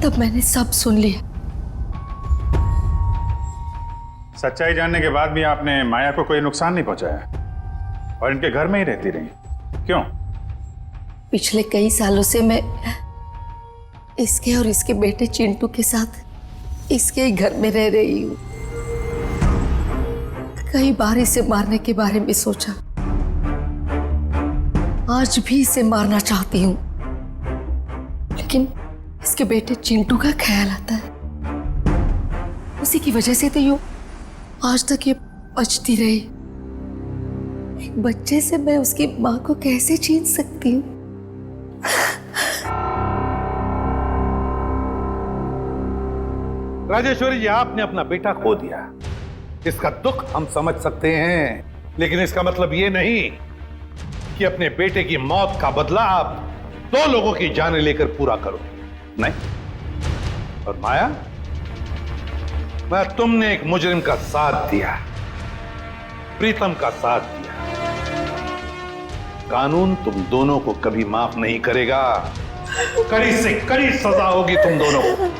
तब मैंने सब सुन लिया। सच्चाई जानने के बाद भी आपने माया को कोई नुकसान नहीं पहुंचाया और इनके घर में ही रहती रही, क्यों? पिछले कई सालों से मैं इसके और इसके बेटे चिंटू के साथ इसके ही घर में रह रही हूँ। कई बार इसे मारने के बारे में सोचा, आज भी इसे मारना चाहती हूँ, लेकिन इसके बेटे चिंटू का ख्याल आता है। उसी की वजह से तो यूं आज तक ये बचती रही। एक बच्चे से मैं उसकी माँ को कैसे छीन सकती हूँ? राजेश्वरी जी, आपने अपना बेटा खो दिया, इसका दुख हम समझ सकते हैं, लेकिन इसका मतलब ये नहीं कि अपने बेटे की मौत का बदला आप 2 लोगों की जानें लेकर पूरा करो। नहीं। और माया, मैं तुमने एक मुजरिम का साथ दिया, प्रीतम का साथ दिया। कानून तुम दोनों को कभी माफ नहीं करेगा। कड़ी से कड़ी सजा होगी तुम दोनों को।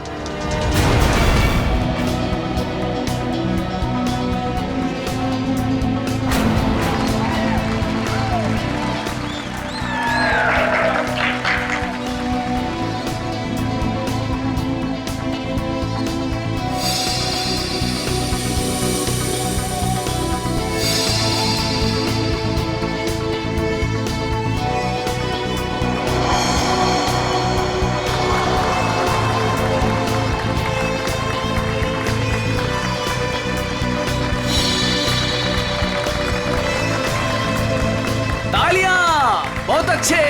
बहुत अच्छे।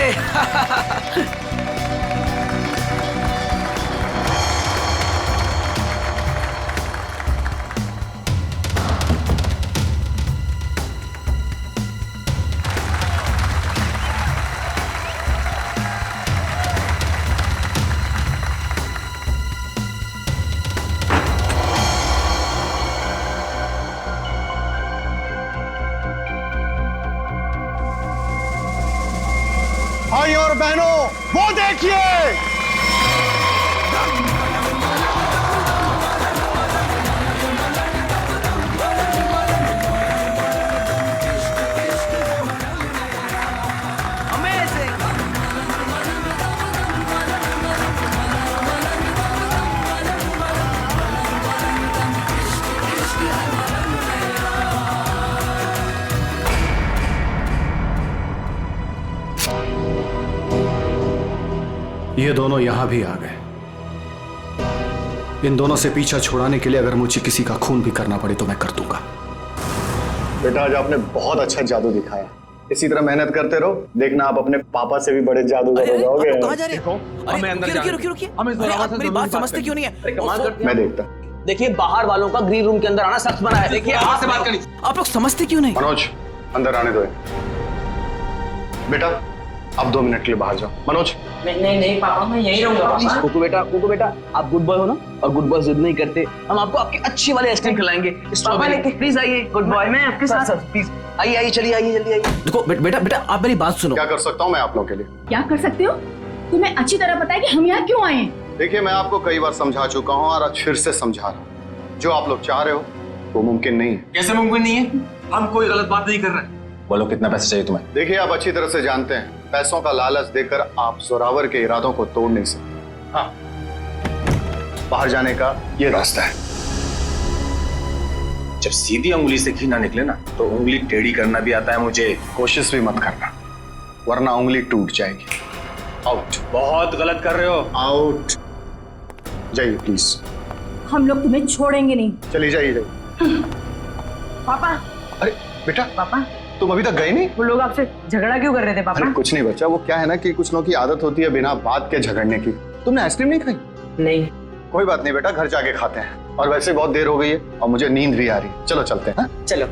भाई और बहनों, वो देखिए, ये दोनों यहां भी आ गए। इन दोनों से पीछा छुड़ाने के लिए अगर मुझे किसी का खून भी करना पड़े तो मैं कर दूंगा। बेटा, आज आपने बहुत अच्छा जादू दिखाया। इसी तरह मेहनत करते रहो, देखना आप अपने पापा से भी बड़े जादूगर हो जाओगे। कहां जा रहे हो? हमें अंदर रुकिए। मेरी बात समझते क्यों नहीं है? मैं देखता। देखिए, बाहर वालों का ग्रीन रूम के अंदर आना सख्त मना है। देखिए, आपसे बात करनी। आप लोग समझते क्यों नहीं? मनोज, अंदर आने दो। बेटा, अब 2 मिनट के लिए बाहर जाओ। मनोज। नहीं पापा, मैं यहीं रहूंगा। कुकू बेटा, आप गुड बॉय हो ना, और गुड बॉय जिद नहीं करते। हम आपको आपकी अच्छी वाली आइसक्रीम खिलाएंगे। प्लीज आइए, गुड बॉय। मैं आपके साथ प्लीज आइए, चलिए आइए, जल्दी आइए। देखो बेटा, आप मेरी बात सुनो। क्या कर सकता हूँ मैं आप लोगों के लिए? क्या कर सकते हो? तुम्हें अच्छी तरह पता है कि हम यहाँ क्यों आए हैं। देखिए, मैं आपको कई बार समझा चुका हूँ और आज फिर से समझा रहा हूँ। जो आप लोग चाह रहे हो वो मुमकिन नहीं है। कैसे मुमकिन नहीं है? हम कोई गलत बात नहीं कर रहे। बोलो, कितना पैसा चाहिए तुम्हें? देखिए, आप अच्छी तरह से जानते हैं, पैसों का लालच देकर आप जोरावर के इरादों को तोड़ नहीं सकते। हाँ, बाहर जाने का ये रास्ता है। जब सीधी उंगली से घी ना निकले ना, तो उंगली टेढ़ी करना भी आता है मुझे। कोशिश भी मत करना, वरना उंगली टूट जाएगी। आउट। बहुत गलत कर रहे हो। आउट। जाइए प्लीज। हम लोग तुम्हें छोड़ेंगे नहीं। चलिए जाइए। पापा। अरे बेटा, पापा तुम अभी तक गए नहीं? वो लोग आपसे झगड़ा क्यों कर रहे थे पापा? अरे कुछ नहीं बच्चा, वो क्या है ना कि कुछ लोगों की आदत होती है बिना बात के झगड़ने की। तुमने आइसक्रीम नहीं खाई? नहीं। कोई बात नहीं बेटा, घर जाके खाते हैं। और वैसे बहुत देर हो गई है और मुझे नींद भी आ रही है। चलो चलते हैं। चलो।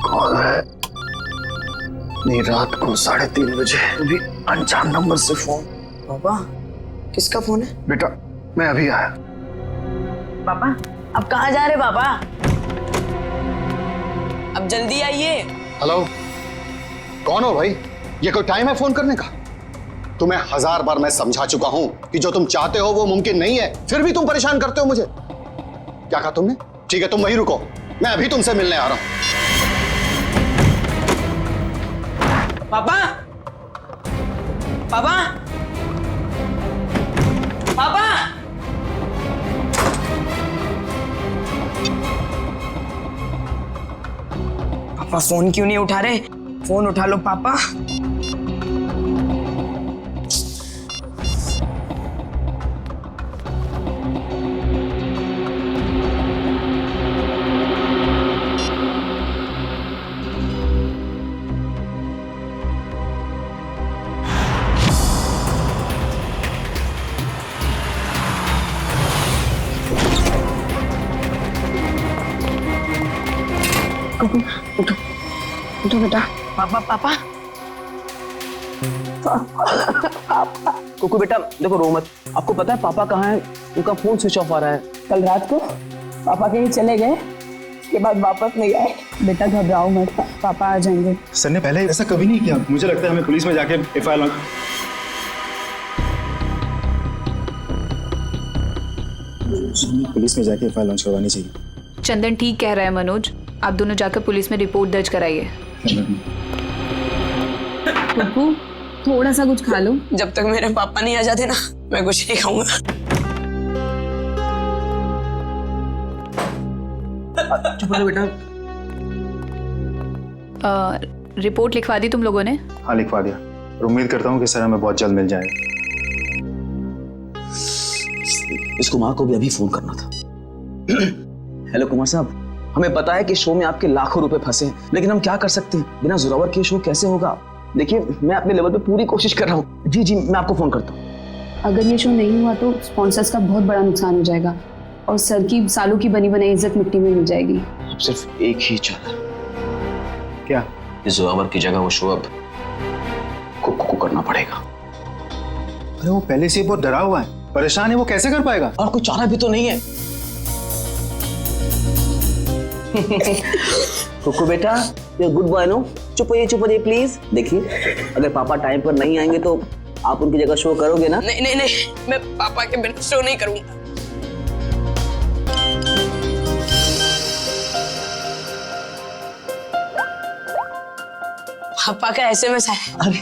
कौन है? नहीं, रात को 3:30 बजे भी अनजान नंबर से फोन। पापा, किसका फोन है? बेटा, मैं अभी आया। पापा, अब कहाँ जा रहे पापा? अब जल्दी आइए। हेलो, कौन हो भाई? ये कोई टाइम है फोन करने का? तुम्हें 1000 बार मैं समझा चुका हूं कि जो तुम चाहते हो वो मुमकिन नहीं है, फिर भी तुम परेशान करते हो मुझे। क्या कहा तुमने? ठीक है, तुम वहीं रुको, मैं अभी तुमसे मिलने आ रहा हूं। पापा, पापा, पापा, पापा फोन क्यों नहीं उठा रहे? फोन उठा लो पापा। उठो उठो बेटा। पापा पापा कुकू बेटा देखो, रो मत। आपको पता है पापा कहाँ है? उनका फोन स्विच ऑफ आ रहा है। कल रात को पापा कहीं चले गए, उसके बाद वापस नहीं आए। बेटा घबराओ मत, पापा आ जाएंगे। सर ने पहले ऐसा कभी नहीं किया। मुझे लगता है हमें पुलिस में जाके FIR लॉन्च करवानी चाहिए। चंदन ठीक कह रहा है मनोज, आप दोनों जाकर पुलिस में रिपोर्ट दर्ज कराइए। पप्पू, थोड़ा सा कुछ खा लो। जब तक मेरे पापा नहीं आ जाते ना, मैं कुछ नहीं खाऊंगा। चुप रहो बेटा। रिपोर्ट लिखवा दी तुम लोगों ने? हाँ, लिखवा दिया और उम्मीद करता हूँ कि सर हमें बहुत जल्द मिल जाएगा। इस कुमार को भी अभी फोन करना था। हेलो कुमार साहब, हमें पता है कि शो में आपके लाखों रुपए फंसे हैं, लेकिन हम क्या कर सकते हैं? बिना जोरावर के शो कैसे होगा? देखिए, मैं अपने लेवल पे पूरी कोशिश कर रहा हूँ। जी जी, मैं आपको फोन करता हूँ। अगर ये शो नहीं हुआ तो स्पॉन्सर्स का बहुत बड़ा नुकसान हो जाएगा और सर की सालों की बनी बनाई इज्जत मिट्टी में मिल जाएगी। अब सिर्फ एक ही चाल। क्या? इस जोरावर की जगह वो शो अब कुकू को करना पड़ेगा। अरे वो पहले से बहुत डरा हुआ है, परेशान है, वो कैसे कर पाएगा? और कोई चारा भी तो नहीं है। कुकू बेटा, ये गुड बॉय नो, चुप होइए प्लीज। देखिए, अगर पापा टाइम पर नहीं आएंगे तो आप उनकी जगह शो करोगे ना? नहीं नहीं नहीं, मैं पापा के बिना शो नहीं करूंगा। पापा का SMS है। अरे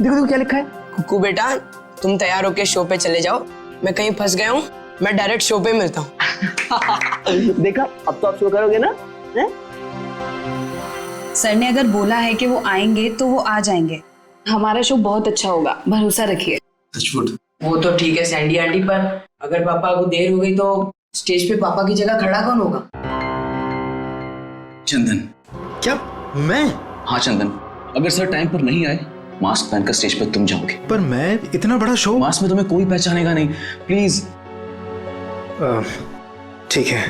देखो देखो क्या लिखा है। कुकू बेटा, तुम तैयार होके शो पे चले जाओ, मैं कहीं फंस गया हूँ, मैं डायरेक्ट शो पे मिलता हूँ। देखा, अब तो आप शो करोगे ना? है? सर ने अगर बोला है कि वो आएंगे तो वो आ जाएंगे। हमारा शो बहुत अच्छा होगा, भरोसा रखिए। वो तो ठीक है सैंडी आंटी, पर अगर पापा को देर हो गई तो स्टेज पे पापा की जगह खड़ा कौन होगा? चंदन। क्या? मैं? हाँ चंदन, अगर सर टाइम पर नहीं आए, मास्क पहनकर स्टेज पर तुम जाओगे। पर मैं इतना बड़ा शो, मास्क में तुम्हें कोई पहचानेगा नहीं, प्लीज। ठीक है।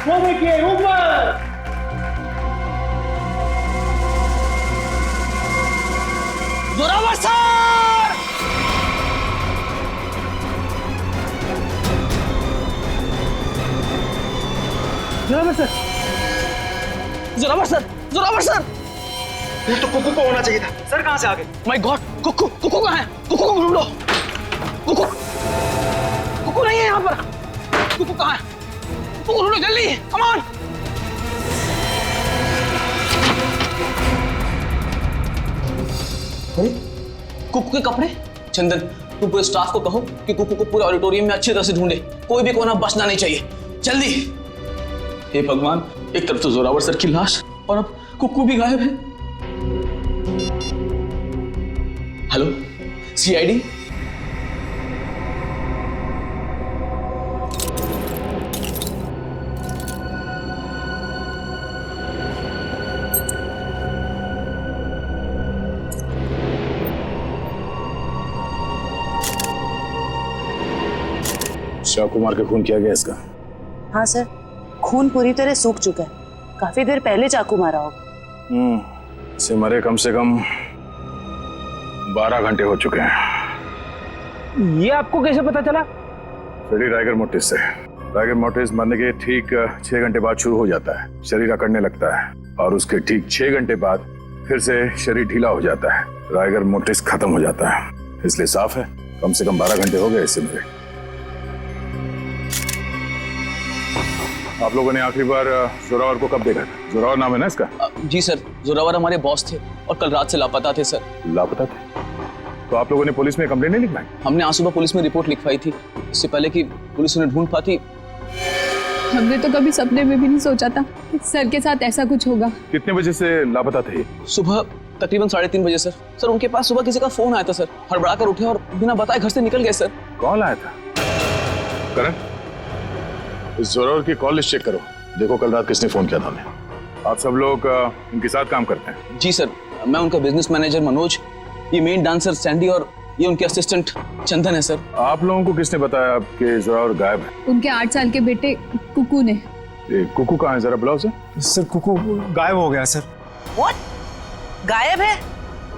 वो देखिए ऊपर। Zorawar sir! Zorawar sir, Zorawar sir, Zorawar sir! वो तो कुकू को होना चाहिए था। सर कहाँ से आ गए? माय गॉड, कुकू कुकू कहाँ है? कुकू को ढूंढो। कुकू कुकू नहीं है यहाँ पर। कुकू कहाँ है? कुकू को ढूंढो जल्दी, कम ऑन। कुकू के कपड़े? चंदन, तू पूरे स्टाफ को कहो कि कुकू को पूरे ऑडिटोरियम में अच्छी तरह से ढूंढे, कोई भी कोना बचना नहीं चाहिए, जल्दी। हे भगवान, एक तरफ तो जोरावर सर की लाश और अब कुकू भी गायब है। Hello, CID? चाकू मार के खून किया गया इसका? हाँ सर, खून पूरी तरह सूख चुका है। काफी देर पहले चाकू मारा होगा। इसे मरे कम से कम 12 घंटे हो चुके हैं। ये आपको कैसे पता चला? शरीर राइगर मोटिस से। राइगर मोटिस मरने के ठीक 6 घंटे बाद शुरू हो जाता है, शरीर अकड़ने लगता है और उसके ठीक 6 घंटे बाद फिर से शरीर ढीला हो जाता है, राइगर मोटिस खत्म हो जाता है। इसलिए साफ है, कम से कम 12 घंटे हो गए इससे मरे। आप लोगों ने आखिरी बार जोरावर को कब देखा था? जोरावर नाम है ना इसका? जी सर, जोरावर हमारे बॉस थे और कल रात से लापता थे सर। लापता थे? तो आप लोगों ने पुलिस में कंप्लेंट नहीं लिखवाई? हमने आज सुबह पुलिस में रिपोर्ट लिखवाई थी, इससे पहले कि पुलिस उन्हें ढूंढ पाती। हमने तो कभी सपने में भी नहीं सोचा था कि सर के साथ ऐसा कुछ होगा। कितने बजे से लापता थे? सुबह तकरीबन 3:30 बजे सर। सर उनके पास सुबह किसी का फोन आया था सर, हड़बड़ा कर उठे और बिना बताए घर से निकल गए सर। कौन आया था? करण, इस जोरावर की कॉल लिस्ट चेक करो, देखो कल रात किसने फोन किया था हमें। आप सब लोग इनके साथ काम करते हैं? जी सर, मैं उनका बिजनेस मैनेजर मनोज, ये मेन डांसर सैंडी और ये उनके असिस्टेंट चंदन है सर। आप लोगों को किसने बताया कि जोरावर गायब है? उनके 8 साल के बेटे कुकू ने। कुकू कहाँ है, जरा बुलाओ सर। सर कुकू गायब हो गया सर। What? गायब है?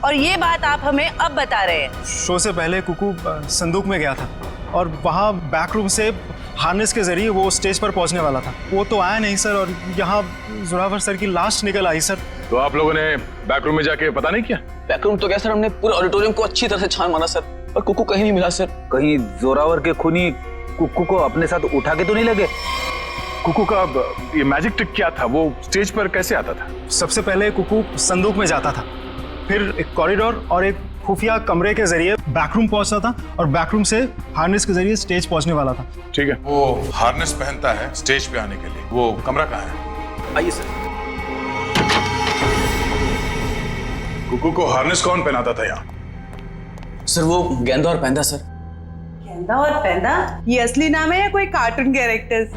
और ये बात आप हमें अब बता रहे हैं? शो से पहले कुकू संदूक में गया था और वहाँ बैक रूम से हार्नेस के जरिए वो स्टेज पर पहुंचने वाला था। वो तो आया नहीं सर और यहाँ जोरावर सर की लाश निकल आई सर। तो आप लोगों ने बैक रूम में जाके पता नहीं किया? बैक रूम तो क्या सर, हमने पूरे ऑडिटोरियम को अच्छी तरह से छान मारा सर, और कुकू कहीं नहीं मिला सर। कहीं जोरावर के खूनी कुकू को अपने साथ उठा के तो नहीं लगे? कुकू का ये मैजिक ट्रिक क्या था? वो स्टेज पर कैसे आता था? सबसे पहले कुकू संदूक में जाता था, फिर एक कॉरिडोर और एक खुफिया कमरे के जरिए बैकरूम पहुंचता था और बैकरूम से हार्नेस के जरिए स्टेज पहुंचने वाला था। ठीक है। वो हार्नेस पहनता है स्टेज पे आने के लिए, वो कमरा कहाँ है? आइए सर। कुकू को हार्नेस कौन पहनाता था यहाँ? सर वो गेंदा और पैंदा सर। गेंदा और पैंदा? ये असली नाम है या कोई कार्टून कैरेक्टर्स?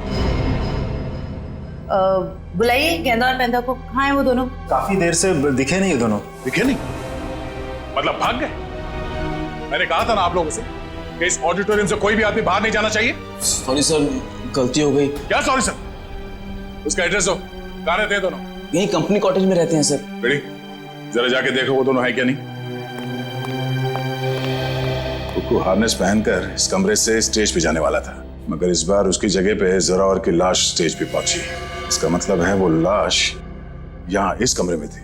बुलाइए गेंदा और पैंदा को। कहाँ है वो दोनों? काफी देर से दिखे नहीं दोनों। दिखे नहीं? मतलब भाग गए? मैंने कहा था ना आप लोगों से कि इस ऑडिटोरियम से कोई भी आदमी बाहर नहीं जाना चाहिए। सॉरी सर, गलती हो गई। क्या सॉरी सर? उसका एड्रेस दो, कहाँ रहते हैं दोनों? यही कंपनी कॉटेज में रहते हैं सर। बेटी, जरा जाके देखो वो दोनों है क्या नहीं। कुकू हार्नेस पहनकर इस कमरे से स्टेज पे जाने वाला था, मगर इस बार उसकी जगह पे जोरावर की लाश स्टेज पे पहुंची। इसका मतलब है वो लाश यहाँ इस कमरे में थी,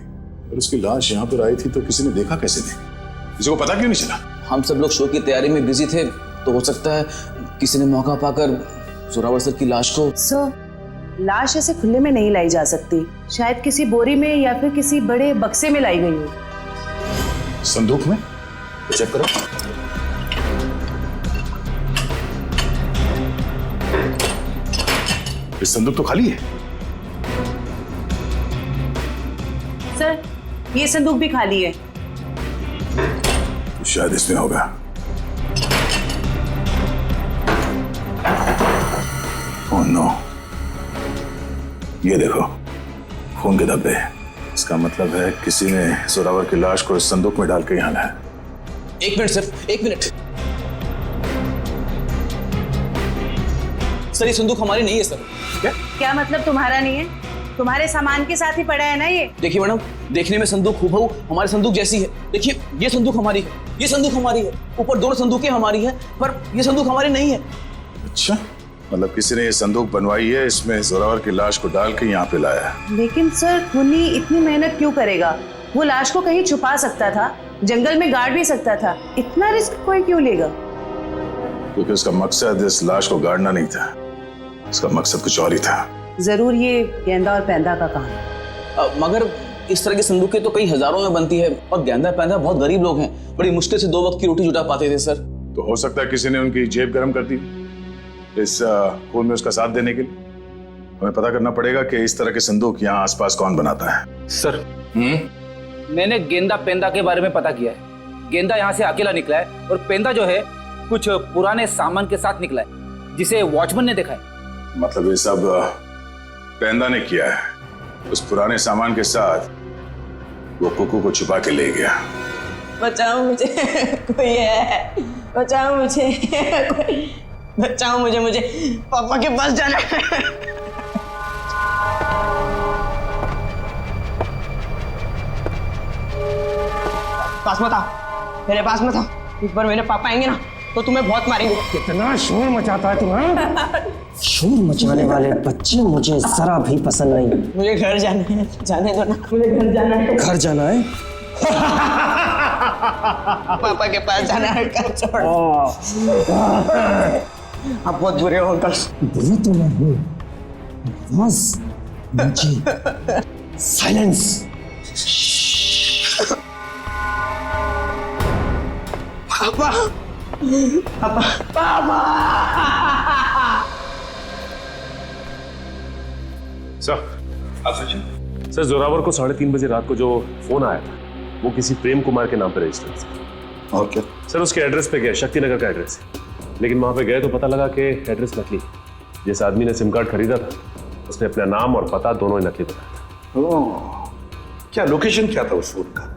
और उसकी लाश यहाँ पर आई थी तो किसी ने देखा कैसे नहीं? किसी को पता क्यों नहीं चला? हम सब लोग शो की तैयारी में बिजी थे, तो हो सकता है किसी ने मौका पाकर जोरावर सर की लाश को। सर, लाश ऐसे खुले में नहीं लाई जा सकती, शायद किसी बोरी में या फिर किसी बड़े बक्से में लाई गई हो। संदूक में? चेक करो। इस संदूक तो खाली है। सर, ये संदूक भी खाली है। तो शायद इसमें होगा। ओह नो, ये देखो खून के धब्बे। इसका मतलब है किसी ने जोरावर की लाश को इस संदूक में डाल के यहाँ लाया। 1 मिनट सर, 1 मिनट सर ये संदूक हमारी नहीं है सर। क्या मतलब तुम्हारा नहीं है? तुम्हारे सामान के साथ ही पड़ा है ना ये। देखिए मैडम, देखने में संदूक हूबहू हमारे संदूक जैसी है। देखिए ये संदूक हमारी है, ये संदूक हमारी है, ऊपर दोनों संदूकें हमारी है, पर ये संदूक हमारी नहीं है। अच्छा, मतलब किसी ने ये संदूक बनवाई है, इसमें जोरावर की लाश को डाल के यहाँ पे लाया है। लेकिन सर खूनी इतनी मेहनत क्यों करेगा? वो लाश को कहीं छुपा सकता था, जंगल में गाड़ भी सकता था, इतना रिस्क कोई क्यों लेगा? क्योंकि उसका मकसद इस लाश को गाड़ना नहीं था, उसका मकसद कुछ और ही था। जरूर ये गेंदा और पैंदा का काम है। मगर इस तरह की संदूकें तो कई हजारों में बनती है, और गेंदा पैंदा बहुत गरीब लोग हैं, बड़ी मुश्किल से 2 वक्त की रोटी जुटा पाते थे सर। तो हो सकता है किसी ने उनकी जेब गर्म कर दी इस खून में उसका साथ देने के लिए। हमें पता करना पड़ेगा कि इस तरह के संदूक यहाँ आसपास कौन बनाता है। सर मैंने गेंदा पेंदा के बारे में पता किया है। गेंदा यहाँ से अकेला निकला है और पेंदा जो है कुछ पुराने सामान के साथ निकला है, जिसे वॉचमैन ने देखा है। मतलब ये सब पेंदा ने किया है, उस पुराने सामान के साथ वो कुकू को छुपा के ले गया। बचाओ मुझे, कोई है, बचाओ मुझे, बचाओ मुझे, मुझे पापा के पास जाना है। पास मत आओ, मेरे पास मत आओ। एक बार मेरे पापा आएंगे ना तो तुम्हें बहुत मारेंगे। कितना शोर मचाता है तुम्हें? शोर मचाने वाले बच्चे मुझे जरा भी पसंद नहीं। मुझे घर जाना है, जाने दो ना, मुझे घर जाना है। घर जाना है? पापा के पास जाना है, घर छोड़। आप बहुत बुरे हो अंकल। बुरे तो मैं हूँ, बस मुझे साइलेंस। पापा, पापा, पापा। सर जोरावर को 3:30 बजे रात को जो फोन आया था वो किसी प्रेम कुमार के नाम पर रजिस्टर्ड था। और क्या? सर उसके एड्रेस पे गया, शक्तिनगर का एड्रेस है, लेकिन वहां पे गए तो पता लगा कि एड्रेस नकली। जिस आदमी ने सिम कार्ड खरीदा था उसने अपना नाम और पता दोनों ही नकली बताया था। क्या लोकेशन क्या था उस फोन का?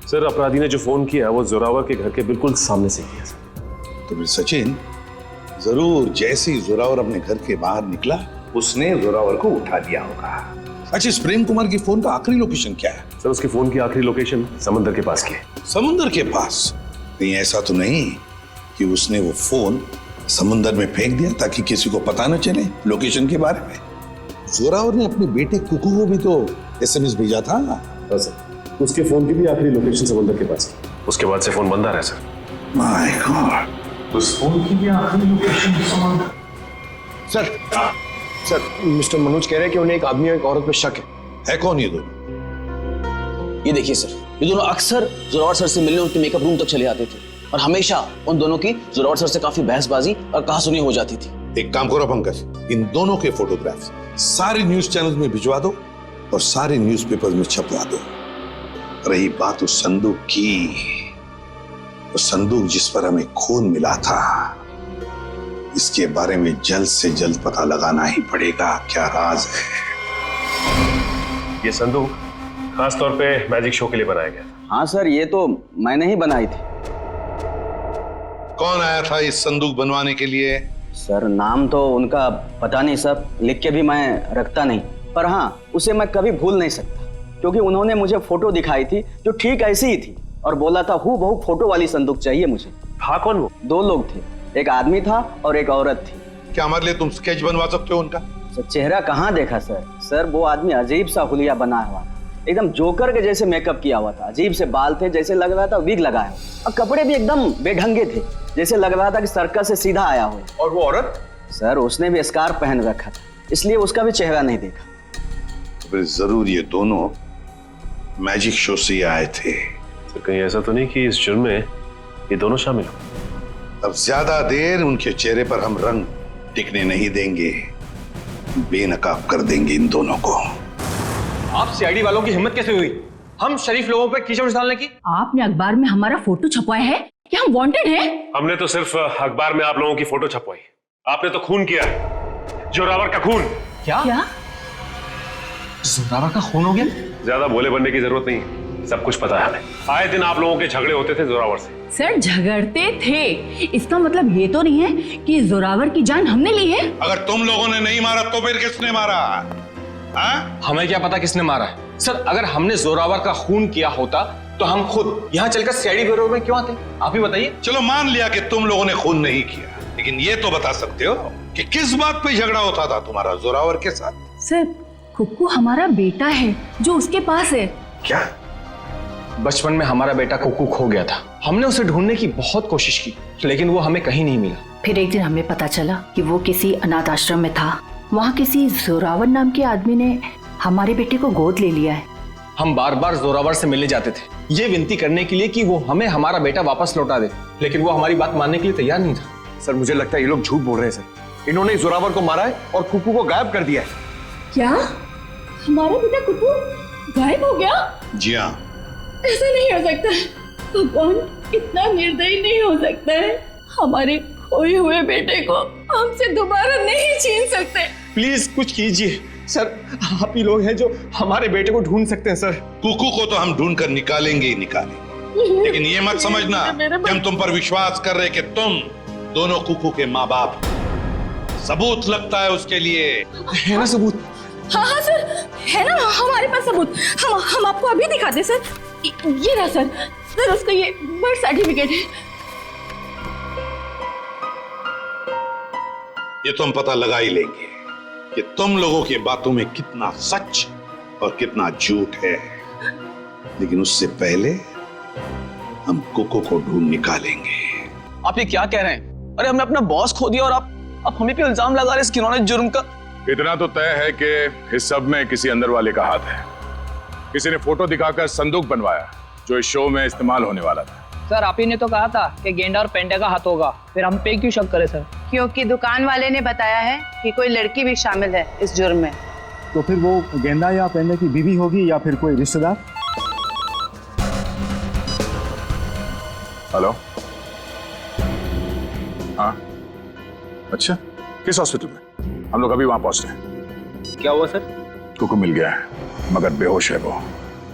सर अपराधी ने जो फोन किया वो जोरावर के घर के बिल्कुल सामने से किया। तो फिर सचिन जरूर जैसे ही जोरावर अपने घर के बाहर निकला उसने जोरावर को उठा दिया होगा। अच्छा, इस प्रेम कुमार की फोन का आखिरी लोकेशन क्या है? सर उसके फोन की आखिरी लोकेशन समंदर के पास की है। समुंदर के पास? नहीं, ऐसा तो नहीं कि उसने वो फोन समुंदर में फेंक दिया ताकि किसी को पता न चले लोकेशन के बारे में। जोरावर ने अपने बेटे कुकू को भी तो SMS भेजा था। हाँ सर, उसके फोन की भी आखिरी लोकेशन समंदर के पास की। उसके बाद से फोन बंद आ रहा है सर। माय गॉड, उस फोन की भी आखिरी लोकेशन समंदर। सर, मिस्टर मनोज कह रहे हैं कि उन्हें एक आदमी और एक औरत पे शक है। कौन ये दोनों? ये देखिए सर, ये दोनों अक्सर जोरावर सर से मिलने उनके मेकअप रूम तक चले आते थे, और हमेशा उन दोनों की जोरावर सर से काफी बहसबाजी और कहासुनी हो जाती थी। एक काम करो पंकज, इन दोनों के फोटोग्राफ्स सारे न्यूज चैनल में भिजवा दो और सारे न्यूज़पेपर में छपवा दो। रही बात उस संदूक की, वो संदूक जिस पर हमें खून मिला था, इसके बारे में जल्द से जल्द पता लगाना ही पड़ेगा। क्या राज है? ये संदूक खास तौर पे मैजिक शो के लिए बनाया गया। हाँ सर, ये तो मैंने ही बनाई थी। कौन आया था इस संदूक बनवाने के लिए? सर नाम तो उनका पता नहीं सर, लिख के भी मैं रखता नहीं, पर हाँ उसे मैं कभी भूल नहीं सकता, क्योंकि उन्होंने मुझे फोटो दिखाई थी जो ठीक ऐसी ही थी, और बोला था हूबहू फोटो वाली संदूक चाहिए मुझे। था कौन वो? 2 लोग थे, एक आदमी था और एक औरत थी। क्या हमारे लिए तुम स्केच बनवा सकते हो उनका? सर चेहरा कहाँ देखा सर? सर वो आदमी अजीब सा हुलिया बना हुआ था, एकदम जोकर के जैसे मेकअप किया हुआ था, अजीब से बाल थे, जैसे लग रहा था विग लगाया हो, और कपड़े भी एकदम बेढंगे थे, जैसे लग रहा था कि सर्कस से सीधा आया हो। और वो औरत? सर उसने भी स्कार्फ पहन रखा था, इसलिए उसका भी चेहरा नहीं देखा। तो फिर जरूर ये दोनों मैजिक शो से आए थे। तो कहीं ऐसा तो नहीं कि इस जुर्म में ये दोनों शामिल हो? अब ज्यादा देर उनके चेहरे पर हम रंग टिकने नहीं देंगे, बेनकाब कर देंगे इन दोनों को। आप सीआईडी वालों की हिम्मत कैसे हुई हम शरीफ लोगों पर कीचड़ डालने की? आपने अखबार में हमारा फोटो छपवाया है कि हम वांटेड हैं? हमने तो सिर्फ अखबार में आप लोगों की फोटो छपवाई, आपने तो खून किया है, जोरावर का खून। क्या? क्या? जोरावर का खून हो गया? ज्यादा भोले बनने की जरूरत नहीं, सब कुछ पता है हमें। आए दिन आप लोगों के झगड़े होते थे जोरावर से। सर झगड़ते थे, इसका मतलब ये तो नहीं है कि जोरावर की जान हमने ली है। अगर तुम लोगों ने नहीं मारा तो फिर किसने मारा? हमें क्या पता किसने मारा है सर। अगर हमने जोरावर का खून किया होता तो हम खुद यहाँ चलकर सीआईडी ब्यूरो में क्यों आते? आप ही बताइए। चलो मान लिया कि तुम लोगों ने खून नहीं किया, लेकिन ये तो बता सकते हो कि किस बात पे झगड़ा होता था तुम्हारा जोरावर के साथ? सर कुक्कू हमारा बेटा है जो उसके पास है। क्या? बचपन में हमारा बेटा कुक्कू खो गया था। हमने उसे ढूंढने की बहुत कोशिश की, लेकिन वो हमें कहीं नहीं मिला। फिर एक दिन हमें पता चला कि वो किसी अनाथ आश्रम में था। वहाँ किसी जोरावर नाम के आदमी ने हमारे बेटे को गोद ले लिया है। हम बार बार जोरावर से मिलने जाते थे, ये विनती करने के लिए कि वो हमें हमारा बेटा वापस लौटा दे, लेकिन वो हमारी बात मानने के लिए तैयार नहीं था। सर मुझे लगता है ये लोग झूठ बोल रहे हैं सर। इन्होंने जोरावर को मारा है और कुक्कू को गायब कर दिया है। क्या हमारा बेटा कुक्कू गायब हो गया? जी हाँ। ऐसा नहीं हो सकता, भगवान इतना निर्दयी नहीं हो सकता है। हमारे खोए हुए बेटे को हमसे दोबारा नहीं छीन सकते। प्लीज कुछ कीजिए सर, आप ही लोग हैं जो हमारे बेटे को ढूंढ सकते हैं सर। कुक्कू को तो हम ढूंढ कर निकालेंगे ही निकालेंगे, लेकिन ये मत समझना कि हम तुम पर विश्वास कर रहे कि तुम दोनों कुक्कू के माँ बाप। सबूत लगता है उसके लिए। है ना सबूत? हाँ सर है ना हमारे पास सबूत। हम आपको अभी दिखाते सर। ये रहा सर उसका ये बर्थ सर्टिफिकेट है। ये तो हम पता लगा ही लेंगे कि तुम लोगों की बातों में कितना सच और कितना झूठ है, लेकिन उससे पहले हम कुक्कू को ढूंढ निकालेंगे। आप ये क्या कह रहे हैं? अरे हमने अपना बॉस खो दिया और आप हमें पे इल्जाम लगा रहे हैं इस घिनौने जुर्म का। इतना तो तय है कि इस सब में किसी अंदर वाले का हाथ है। किसी ने फोटो दिखाकर संदूक बनवाया जो इस शो में इस्तेमाल होने वाला था। सर आप ही ने तो कहा था कि गेंडा और पेंडा का हाथ होगा, फिर हम पे क्यों शक करें सर? क्योंकि दुकान वाले ने बताया है कि कोई लड़की भी शामिल है इस जुर्म में। तो फिर वो गेंदा या पेंडा की बीवी होगी या फिर कोई रिश्तेदार? हेलो, हाँ अच्छा, किस हॉस्पिटल में? हम लोग अभी वहां पहुंच रहे हैं। क्या हुआ सर? कुक्कू मिल गया है मगर बेहोश है वो।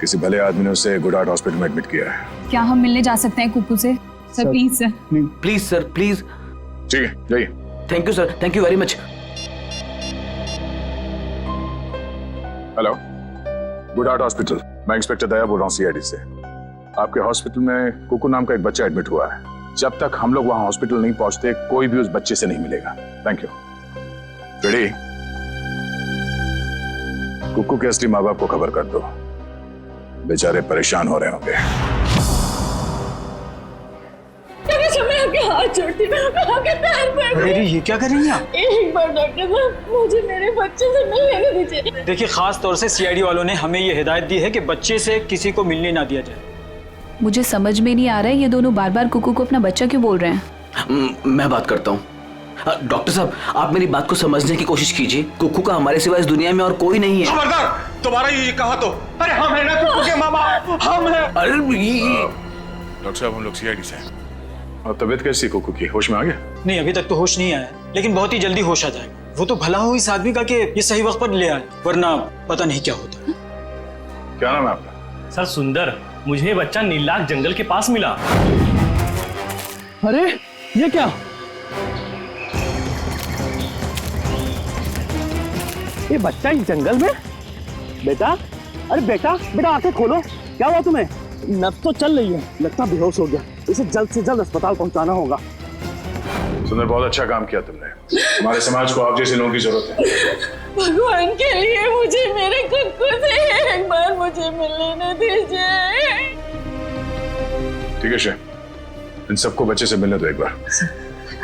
किसी भले आदमी ने उसे गुड हार्ट हॉस्पिटल में एडमिट किया है। क्या हम मिलने जा सकते हैं कुक्कू से? Sir please sir. Please sir please. ठीक है जाइए। Thank you sir, thank you very much. Hello, good heart hospital, मैं इंस्पेक्टर दया बोल रहा हूँ सीआईडी से। आपके हॉस्पिटल में कुक्कू नाम का एक बच्चा एडमिट हुआ है। जब तक हम लोग वहां हॉस्पिटल नहीं पहुंचते कोई भी उस बच्चे से नहीं मिलेगा। Thank you. रेडी? कुक्कू के असली माँ बाप को खबर कर दो, बेचारे परेशान हो रहे होंगे। मैं आपके हाथ जोड़ती हूँ, मैं आपके पैर पड़ती हूँ। अरे ये क्या कर रही हैं आप? एक बार डॉक्टर साहब मुझे मेरे बच्चे से मिलने दीजिए। देखिए खास तौर से सीआईडी वालों ने हमें ये हिदायत दी है कि बच्चे से किसी को मिलने ना दिया जाए। मुझे समझ में नहीं आ रहा है ये दोनों बार बार कुक्कू को अपना बच्चा क्यों बोल रहे हैं। मैं बात करता हूँ। डॉक्टर साहब आप मेरी बात को समझने की कोशिश कीजिए। कुक्कू का हमारे सिवा इस दुनिया में और कोई नहीं है। खबरदार, तुम्हारा ये कहा तो। अरे हम है ना कुक्कू के माँ बाप, हम हैं। अरे डॉक्टर साहब हम लोग सीआईडी से हैं। और तबीयत कैसी कुक्कू की? होश में आ गया? नहीं अभी तक तो होश नहीं आया, लेकिन बहुत ही जल्दी होश आ जाएगा। वो तो भला हो इस आदमी का कि ये सही वक्त पर ले आए, वरना पता नहीं क्या होता। क्या नाम है आपका? सर सुंदर, मुझे ये बच्चा नीलाख जंगल के पास मिला। अरे ये क्या? ये बच्चा इस जंगल में? बेटा, अरे बेटा बेटा आंखें खोलो, क्या हुआ तुम्हें? नब्ज तो चल रही है, लगता बेहोश हो गया। इसे जल्द से जल्द अस्पताल पहुंचाना होगा। सुंदर बहुत अच्छा काम किया तुमने। हमारे समाज को आप जैसे लोगों की जरूरत है। भगवान के लिए मुझे मेरे कुक्कू से एक बार मुझे मिलने दीजिए। ठीक है शे, इन सबको बच्चे से मिलने दो एक बार।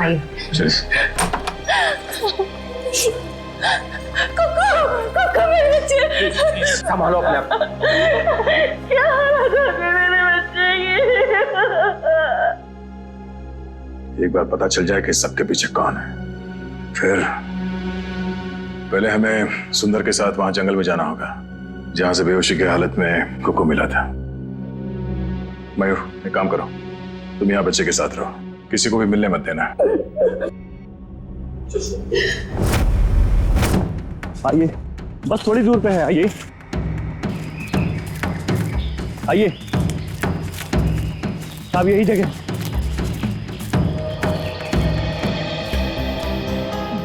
आइए। कुक्कू मेरे बच्चे। संभालो अपने आप। क्या हालत है मेरे बच्चे की? एक बार पता चल जाए कि सबके पीछे कौन है, फिर पहले हमें सुंदर के साथ वहां जंगल में जाना होगा जहां से बेहोशी की हालत में कुक्कू मिला था। मयूर एक काम करो, तुम यहाँ बच्चे के साथ रहो, किसी को भी मिलने मत देना। आइए, बस थोड़ी दूर पे है, आइए। आइए साहब, यही जगह।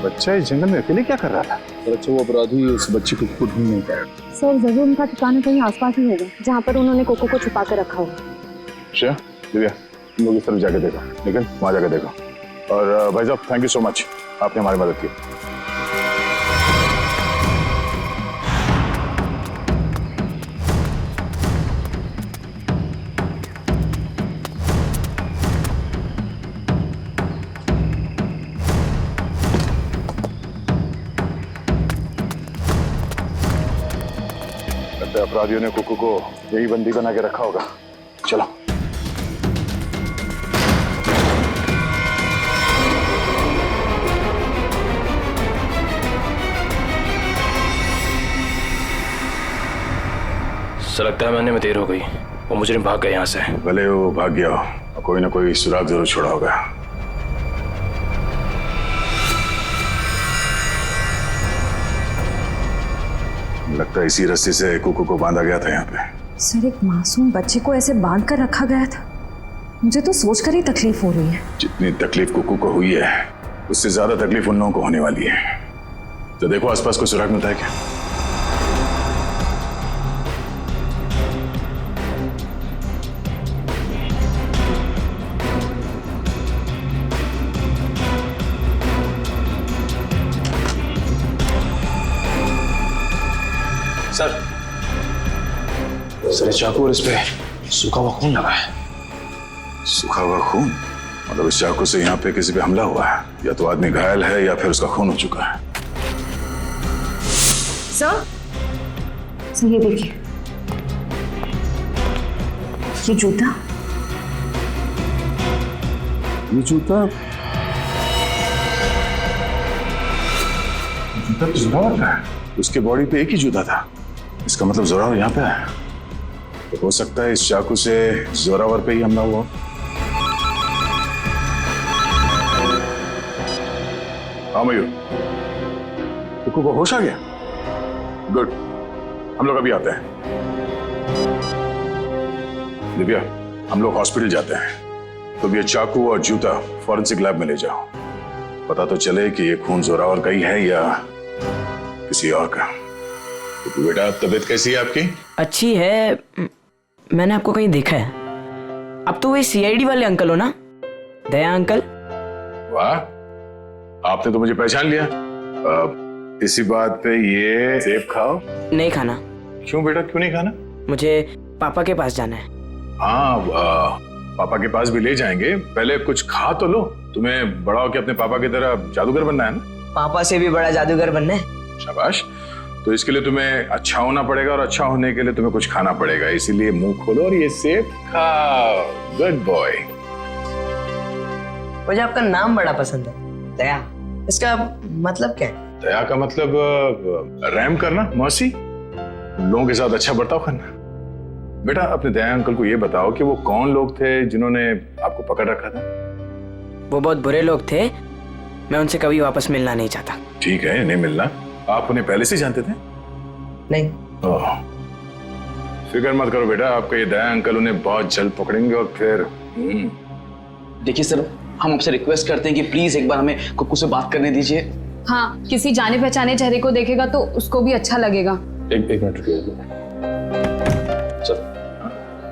बच्चा इस जंगल में अकेले क्या कर रहा था? अच्छा, वो अपराधी उस बच्चे को खुद ढूंढ नहीं पाया। सर जरूर उनका ठिकाना कहीं आसपास ही होगा जहाँ पर उन्होंने कोको को छुपा कर रखा होगा। अच्छा दिव्या, तुम लोग इस तरफ जाके देखो, लेकिन वहां जाके देखो। और भाई साहब थैंक यू सो मच, आपने हमारी मदद की। अपराधियों ने कुकू को यही बंदी बना के रखा होगा। चलो। सर लगता है मैंने में देर हो गई, वो मुजरिम भाग गए यहाँ से। भले वो भाग गया हो, कोई ना कोई सुराग जरूर छोड़ा होगा। लगता है इसी रस्सी से कुकू को बांधा गया था यहाँ पे। सर एक मासूम बच्चे को ऐसे बांध कर रखा गया था, मुझे तो सोचकर ही तकलीफ हो रही है। जितनी तकलीफ कुकू को हुई है उससे ज्यादा तकलीफ उन लोगों को होने वाली है। तो देखो आसपास कोई सुराग मिलता है क्या? सर इस चाकू और इस पे सूखा हुआ खून लगा है। सूखा हुआ खून? मतलब इस चाकू से यहाँ पे किसी पे हमला हुआ है, या तो आदमी घायल है या फिर उसका खून हो चुका है। सर ये देखिए, ये जूता। ये जूता तो जोरावर का है। उसके बॉडी पे एक ही जूता था, इसका मतलब जोरावर यहाँ पे है। तो हो सकता है इस चाकू से जोरावर पे ही हमला हुआ। हाँ मयूर, कुकू को होश आ गया? गुड, हम लोग अभी आते हैं। दिव्या, हम लोग हॉस्पिटल जाते हैं। तो ये चाकू और जूता फॉरेंसिक लैब में ले जाओ, पता तो चले कि ये खून जोरावर का ही है या किसी और का। तो बेटा तबीयत कैसी है आपकी? अच्छी है, मैंने आपको कहीं देखा है। अब तो वही सीआईडी वाले अंकल हो ना, दया अंकल? वाह, आपने तो मुझे पहचान लिया। इसी बात पे ये सेब खाओ। नहीं खाना। क्यों बेटा, क्यों नहीं खाना? मुझे पापा के पास जाना है। हाँ, पापा के पास भी ले जाएंगे, पहले कुछ खा तो लो। तुम्हें बड़ा होकर अपने पापा की तरह जादूगर बनना है ना? पापा से भी बड़ा जादूगर बनना है। शाबाश। तो इसके लिए तुम्हें अच्छा होना पड़ेगा, और अच्छा होने के लिए तुम्हें कुछ खाना पड़ेगा। इसीलिए मुंह खोलो और ये सेब खाओ। Good boy. मुझे आपका नाम बड़ा पसंद है, दया। इसका मतलब क्या है? दया का मतलब रहम करना, मर्सी, लोगों के साथ अच्छा बर्ताव करना। बेटा अपने दया अंकल को ये बताओ कि वो कौन लोग थे जिन्होंने आपको पकड़ रखा था? वो बहुत बुरे लोग थे, मैं उनसे कभी वापस मिलना नहीं चाहता। ठीक है, नहीं मिलना। आप उन्हें पहले से जानते थे? नहीं। फिक्र मत करो बेटा, आपका ये दया अंकल उन्हें बहुत जल्द पकड़ेंगे और फिर देखिए सर, हम आपसे रिक्वेस्ट करते हैं कि प्लीज एक बार हमें कुकू से बात करने दीजिए। हाँ, किसी जाने पहचाने चेहरे को देखेगा तो उसको भी अच्छा लगेगा। एक मिनट रुकिए।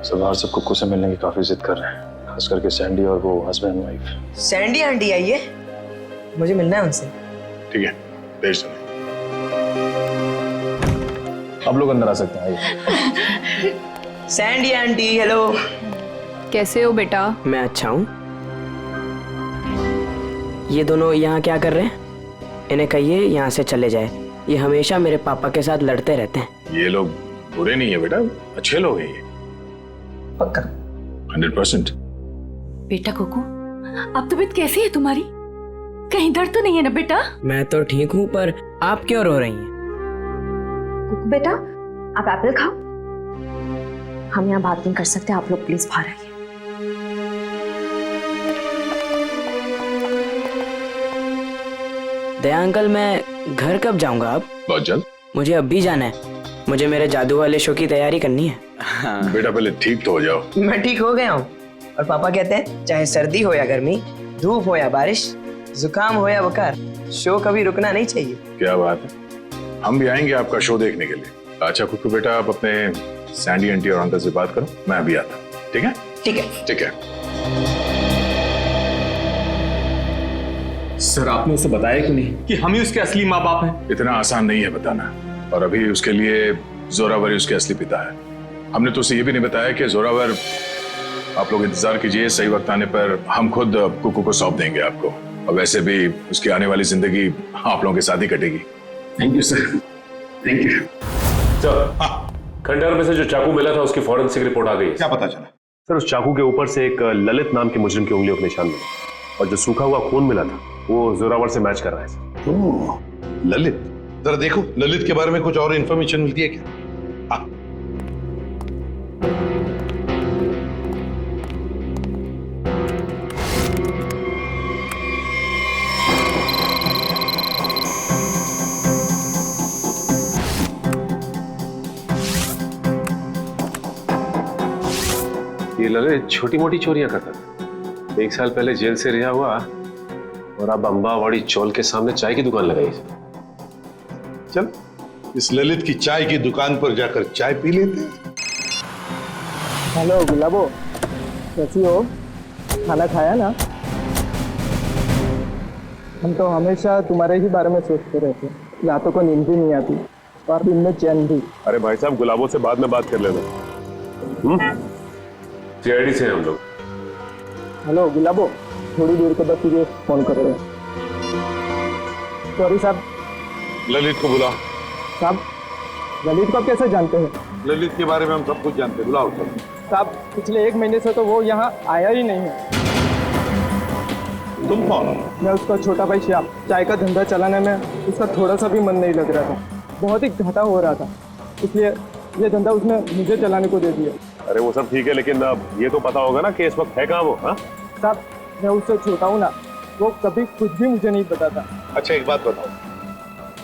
सब बाहर सब कुकू से मिलने की काफी जिद कर रहे हैं, खास करके सैंडी और वो हस्बैंड वाइफ। सैंडी आंटी आई है, मुझे मिलना है उनसे। ठीक है, भेज दो। आप लोग अंदर आ सकते हैं। Sandy aunty, hello. कैसे हो बेटा? मैं अच्छा हूँ। ये दोनों यहाँ क्या कर रहे हैं? इन्हें कहिए यहाँ से चले जाए, ये हमेशा मेरे पापा के साथ लड़ते रहते हैं। ये लोग बुरे नहीं है बेटा, अच्छे लोग हैं ये। पक्का? 100%। बेटा कुकू, अब तबीयत कैसी है तुम्हारी? कहीं दर्द तो नहीं है ना बेटा? मैं तो ठीक हूँ, पर आप क्यों रो रही हैं? कुकू बेटा, आप एप्पल खाओ। हम यहाँ बात नहीं कर सकते, आप लोग प्लीज बाहर आइए। दया अंकल, मैं घर कब जाऊंगा अब? बहुत जल्द। मुझे अभी जाना है, मुझे मेरे जादू वाले शो की तैयारी करनी है। बेटा पहले ठीक तो हो जाओ। मैं ठीक हो गया हूँ और पापा कहते हैं चाहे सर्दी हो या गर्मी, धूप हो या बारिश, जुकाम हो या बुखार, शो कभी रुकना नहीं चाहिए। क्या बात है, हम भी आएंगे आपका शो देखने के लिए। अच्छा कुक्कू बेटा, आप अपने सैंडी आंटी और अंकल से बात करो, मैं अभी आता हूँ। ठीक है? ठीक है। ठीक है। सर आपने उसे बताया क्यों नहीं कि हम ही उसके असली माँ बाप हैं? इतना आसान नहीं है बताना, और अभी उसके लिए जोरावर ही उसके असली पिता है। हमने तो उसे ये भी नहीं बताया कि जोरावर, आप लोग इंतजार कीजिए, सही वक्त आने पर हम खुद कुक्कू को सौंप देंगे आपको, और वैसे भी उसकी आने वाली जिंदगी आप लोगों के साथ ही कटेगी। Thank you sir. Thank you. Sir, खंडहर में से जो चाकू मिला था उसकी फॉरेंसिक रिपोर्ट आ गई। क्या पता चला? सर उस चाकू के ऊपर से एक ललित नाम के मुजरिम की उंगलियों के निशान मिले, और जो सूखा हुआ खून मिला था वो जोरावर से मैच कर रहा है सर। ओह, ललित, जरा देखो ललित के बारे में कुछ और इन्फॉर्मेशन मिलती है क्या? हाँ। ये ललित छोटी मोटी चोरियां करता था, 1 साल पहले जेल से रिहा हुआ और अब अम्बावाड़ी चौल के सामने चाय की दुकान लगाई। चल इस ललित की चाय की दुकान पर जाकर चाय पी लेते हैं। हेलो गुलाबो, कैसी हो? खाना खाया ना? हम तो हमेशा तुम्हारे ही बारे में सोचते रहते, रातों को नींद भी नहीं आती और दिन में चैन भी। अरे भाई साहब, गुलाबों से बाद में बात कर लेना। सीआईडी से हम लोग। हेलो गुलाबो, थोड़ी देर के बाद तुझे फोन कर रहे हैं। सॉरी साहब। ललित को बुला। साहब, ललित को आप कैसे जानते हैं? ललित के बारे में हम सब कुछ जानते हैं, बुलाओ सब। साहब, पिछले 1 महीने से तो वो यहाँ आया ही नहीं है। तुम कौन? मैं उसका छोटा भाई श्याम। चाय का धंधा चलाने में उसका थोड़ा सा भी मन नहीं लग रहा था, बहुत ही घाटा हो रहा था, इसलिए ये धंधा उसने मुझे चलाने को दे दिया। अरे वो सब ठीक है, लेकिन अब ये तो पता होगा ना कि इस वक्त है कहाँ वो? हाँ साहब, मैं उससे छोटा हूँ ना, वो कभी कुछ भी मुझे नहीं बताता। अच्छा एक बात बताओ,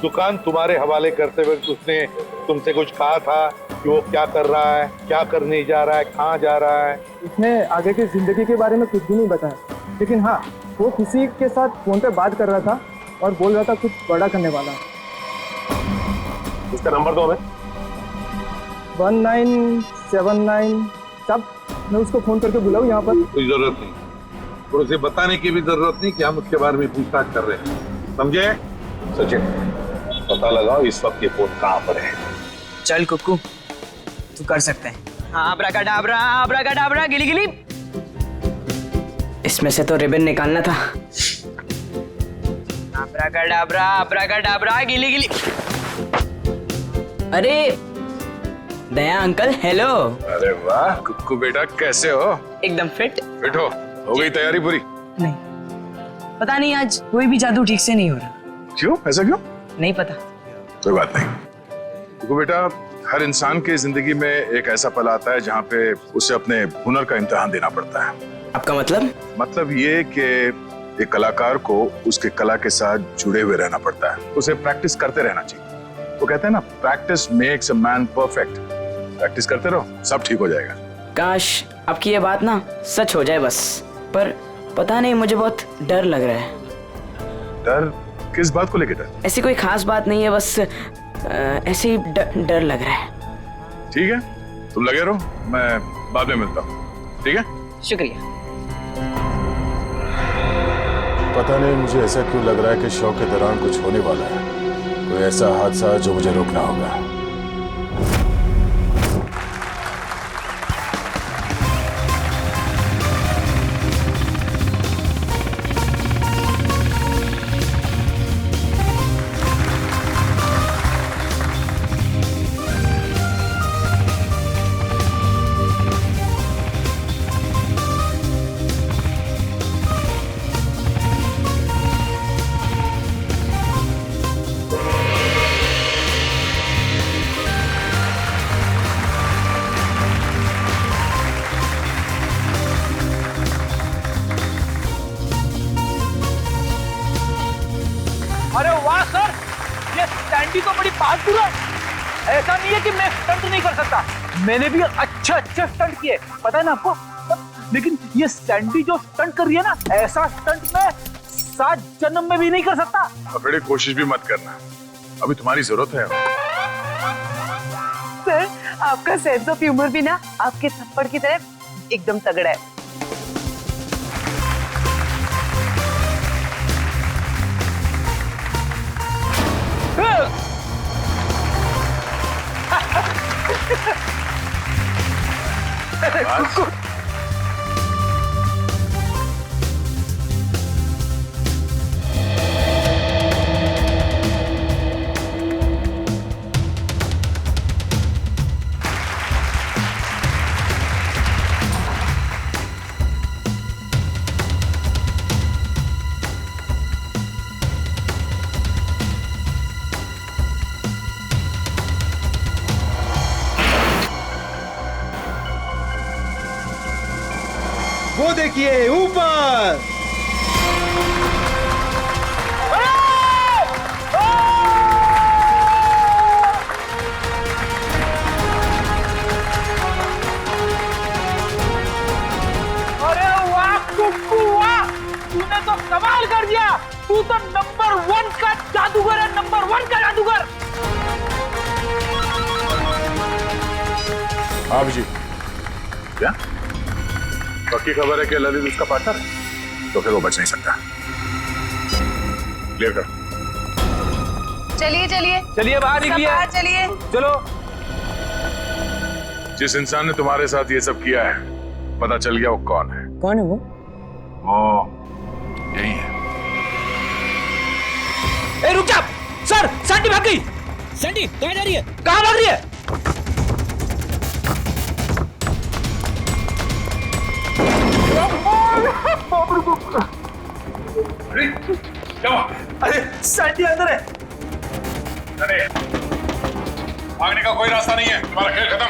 दुकान तुम्हारे हवाले करते हुए उसने तुमसे कुछ कहा था कि वो क्या कर रहा है, क्या करने जा रहा है, कहाँ जा रहा है? उसने आगे की जिंदगी के बारे में कुछ भी नहीं बताया, लेकिन हाँ, वो किसी के साथ फोन पे बात कर रहा था और बोल रहा था कुछ बड़ा करने वाला। उसका नंबर दो हमें। 1979। साहब, मैं उसको फोन करके बुलाऊं यहाँ पर? कोई जरूरत नहीं, और उसे बताने की भी जरूरत नहीं कि हम उसके बारे में पूछताछ कर रहे हैं, समझे? सचिन, पता लगाओ इस वक्त ये फोन कहाँ पर है। चल कुक्कू, तू कर सकते हैं। आब्राकाडाब्रा, आब्राकाडाब्रा, गिली गिली। इसमें से तो रिबन निकालना था। आब्राकाडाब्रा, आब्राकाडाब्रा, गिली गिली। अरे दया अंकल, हेलो। अरे वाह कुक्कू बेटा, कैसे हो? एकदम फिट। फिट हो गई तैयारी पूरी? नहीं, पता नहीं आज कोई भी जादू ठीक से नहीं हो रहा। क्यों? ऐसा क्यों? नहीं पता। कोई बात नहीं कुक्कू बेटा, हर इंसान की जिंदगी में एक ऐसा पल आता है जहाँ पे उसे अपने हुनर का इम्तिहान देना पड़ता है। आपका मतलब? मतलब ये कि एक कलाकार को उसके कला के साथ जुड़े हुए रहना पड़ता है, उसे प्रैक्टिस करते रहना चाहिए। वो कहते हैं ना, practice makes a man perfect. Practice करते रहो, सब ठीक हो जाएगा। काश आपकी ये बात ना सच हो जाए बस, पर पता नहीं, मुझे बहुत डर लग रहा है। डर? किस बात को लेकर डर? ऐसी कोई खास बात नहीं है, बस ऐसे ही डर लग रहा है। ठीक है, तुम लगे रहो, मैं बाद में मिलता हूँ। ठीक है? शुक्रिया। पता नहीं मुझे ऐसा क्यों लग रहा है कि शो के दौरान कुछ होने वाला है, कोई ऐसा हादसा जो मुझे रोकना होगा। ऐसा नहीं है कि मैं स्टंट नहीं कर सकता, मैंने भी अच्छे अच्छे स्टंट किए, पता है ना आपको। लेकिन ये सैंडी जो स्टंट कर रही है ना, ऐसा स्टंट मैं 7 जन्म में भी नहीं कर सकता। बेटे कोशिश भी मत करना, अभी तुम्हारी जरूरत है। सर आपका सेंस ऑफ ह्यूमर भी ना आपके थप्पड़ की तरह एकदम तगड़ा है। वो देखिए ऊपर। अरे वाह कुक्कू वाह, तूने तो कमाल कर दिया, तू तो नंबर 1 का जादूगर है, नंबर 1 का जादूगर। हाँ जी, क्या पक्की खबर है कि ललित उसका पार्टनर है? तो फिर वो बच नहीं सकता। क्लियर कर। चलिए चलिए चलिए बाहर निकलिए, बाहर चलिए। चलो। जिस इंसान ने तुम्हारे साथ ये सब किया है, पता चल गया वो कौन है? कौन है वो? वो यही है। ए रुक जा सर, सैंडी भाग गई। सैंडी कहाँ जा रही है? कहाँ भाग रही है? अरे सैंडी अंदर है। अरे भागने का कोई रास्ता नहीं है, तुम्हारा खेल खत्म।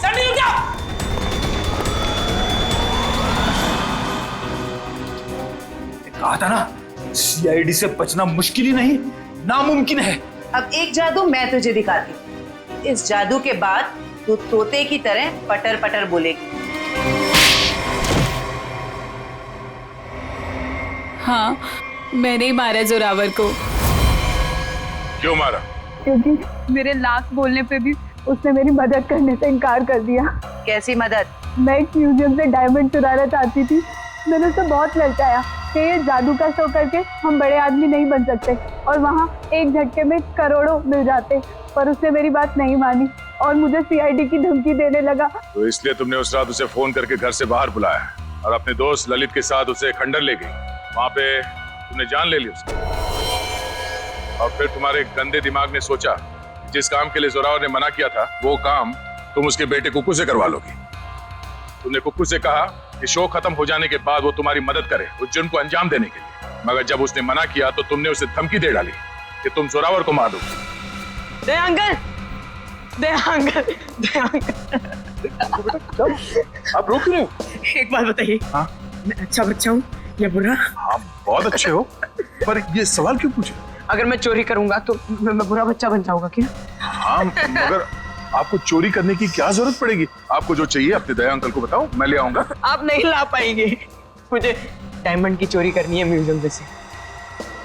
सैंडी रुक जा। कहा था ना, सीआईडी से बचना मुश्किल ही नहीं नामुमकिन है। अब एक जादू मैं तुझे दिखाती हूँ। इस जादू के बाद तू तोते की तरह पटर पटर बोलेगी। हाँ, मैंने ही मारा जोरावर को। क्यों मारा? क्योंकि मेरे लाख बोलने पे भी उसने मेरी मदद करने से इनकार कर दिया। कैसी मदद? मैं एक म्यूजियम से डायमंड चुराना चाहती थी, मैंने उसे बहुत ललचाया कि ये जादू का शो करके हम बड़े आदमी नहीं बन सकते और वहाँ एक झटके में करोड़ों मिल जाते, पर उसने मेरी बात नहीं मानी और मुझे सीआईडी की धमकी देने लगा। तो इसलिए तुमने उस रात उसे फोन करके घर से बाहर बुलाया और अपने दोस्त ललित के साथ उसे खंडर ले गई। वहां पे तुमने जान ले ली उसकी, और फिर तुम्हारे गंदे दिमाग ने सोचा जिस काम के लिए जोरावर ने मना किया था वो काम तुम उसके बेटे कुक्कू से करवा लोगी। तुमने कुक्कू से कहा कि शो खत्म हो जाने के बाद वो तुम्हारी मदद करे उस जुर्म को अंजाम देने के लिए, मगर जब उसने मना किया तो तुमने उसे धमकी दे डाली कि तुम जोरावर को मार दोगे। दे अंकल, दे अंकल, दे अंकल। आप रोक रहे हो? एक बात बताइए, हाँ? मैं अच्छा बच्चा हूँ या बुरा? हाँ बहुत अच्छे हो, पर ये सवाल क्यों पूछे? अगर मैं चोरी करूंगा तो मैं बुरा बच्चा बन जाऊंगा क्या? हाँ, मगर आपको चोरी करने की क्या जरूरत पड़ेगी? आपको जो चाहिए अपने दया अंकल को बताओ, मैं ले आऊंगा। आप नहीं ला पाएंगे, मुझे डायमंड की चोरी करनी है म्यूजियम में से,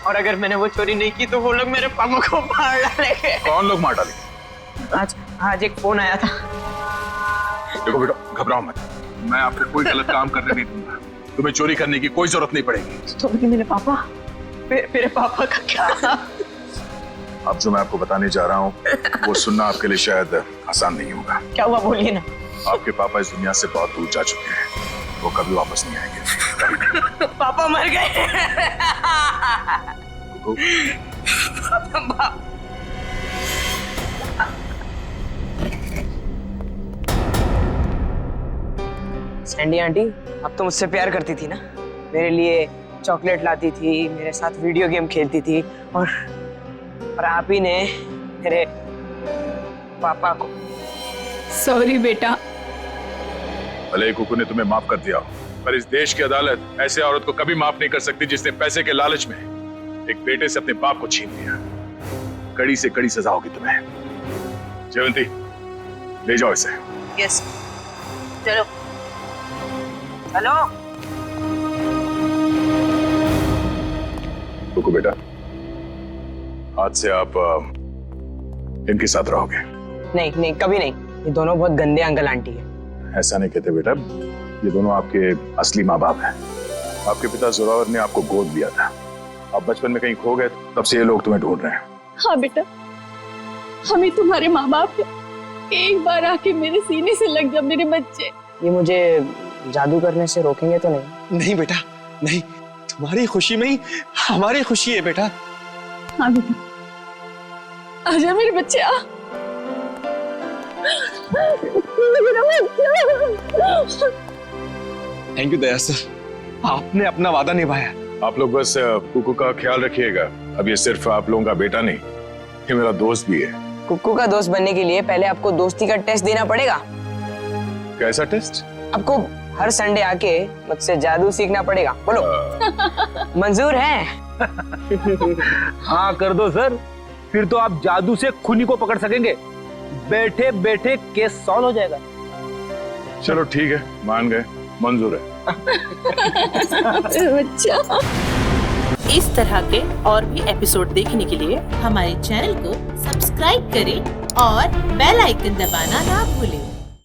और अगर मैंने वो चोरी नहीं की तो वो लोग मेरे पापा को मार डालेंगे। कौन लोग मार डालेंगे? आज एक फोन आया था। देखो बेटा, घबराओ मत, मैं आपको कोई गलत काम करने नहीं दूंगा, तुम्हें चोरी करने की कोई जरूरत नहीं पड़ेगी। तो मेरे पापा, मेरे पापा का क्या? अब जो मैं आपको बताने जा रहा हूँ वो सुनना आपके लिए शायद आसान नहीं होगा। क्या हुआ बोलिए ना। आपके पापा इस दुनिया से बहुत दूर जा चुके हैं, वो कभी वापस नहीं आएंगे। पापा मर गए। सैंडी आंटी, अब तो मुझसे प्यार करती थी ना, मेरे लिए चॉकलेट लाती थी, मेरे साथ वीडियो गेम खेलती थी, और आप ही ने मेरे पापा को। सॉरी बेटा। भले ही कुकू ने तुम्हें माफ कर दिया हो, पर इस देश की अदालत ऐसे औरत को कभी माफ नहीं कर सकती जिसने पैसे के लालच में एक बेटे से अपने बाप को छीन लिया, कड़ी से कड़ी सजा होगी तुम्हें। जयवंती, ले जाओ इसे। यस, चलो चलो। कुकू बेटा, आज से आप इनके साथ रहोगे। नहीं नहीं, कभी नहीं। ये दोनों बहुत गंदे अंकल आंटी है। ऐसा नहीं कहते बेटा, ये दोनों आपके असली माँ बाप हैं। आपके पिता जोरावर ने आपको गोद लिया था, आप बचपन में कहीं खो गए, तब से ये लोग तुम्हें ढूंढ रहे हैं। हाँ बेटा, हमें तुम्हारे माँ बाप है। एक बार आके मेरे सीने से लग जा मेरे बच्चे। ये मुझे जादू करने से रोकेंगे तो नहीं? नहीं बेटा, नहीं। तुम्हारी खुशी में ही हमारी खुशी है बेटा। हाँ बेटा, आजा मेरे बच्चे, आ। थैंक यू दया सर, आपने अपना वादा निभाया। आप लोग बस कुकू का ख्याल रखिएगा। अब ये सिर्फ आप लोगों का बेटा नहीं, ये मेरा दोस्त भी है। कुक्कू का दोस्त बनने के लिए पहले आपको दोस्ती का टेस्ट देना पड़ेगा। कैसा टेस्ट? आपको हर संडे आके मुझसे जादू सीखना पड़ेगा। बोलो, मंजूर है? हाँ कर दो सर, फिर तो आप जादू से खूनी को पकड़ सकेंगे। बैठे बैठे केस सॉल्व हो जाएगा। चलो ठीक है, मान गए, मंजूर है। बच्चा। इस तरह के और भी एपिसोड देखने के लिए हमारे चैनल को सब्सक्राइब करें और बेल आइकन दबाना ना भूलें।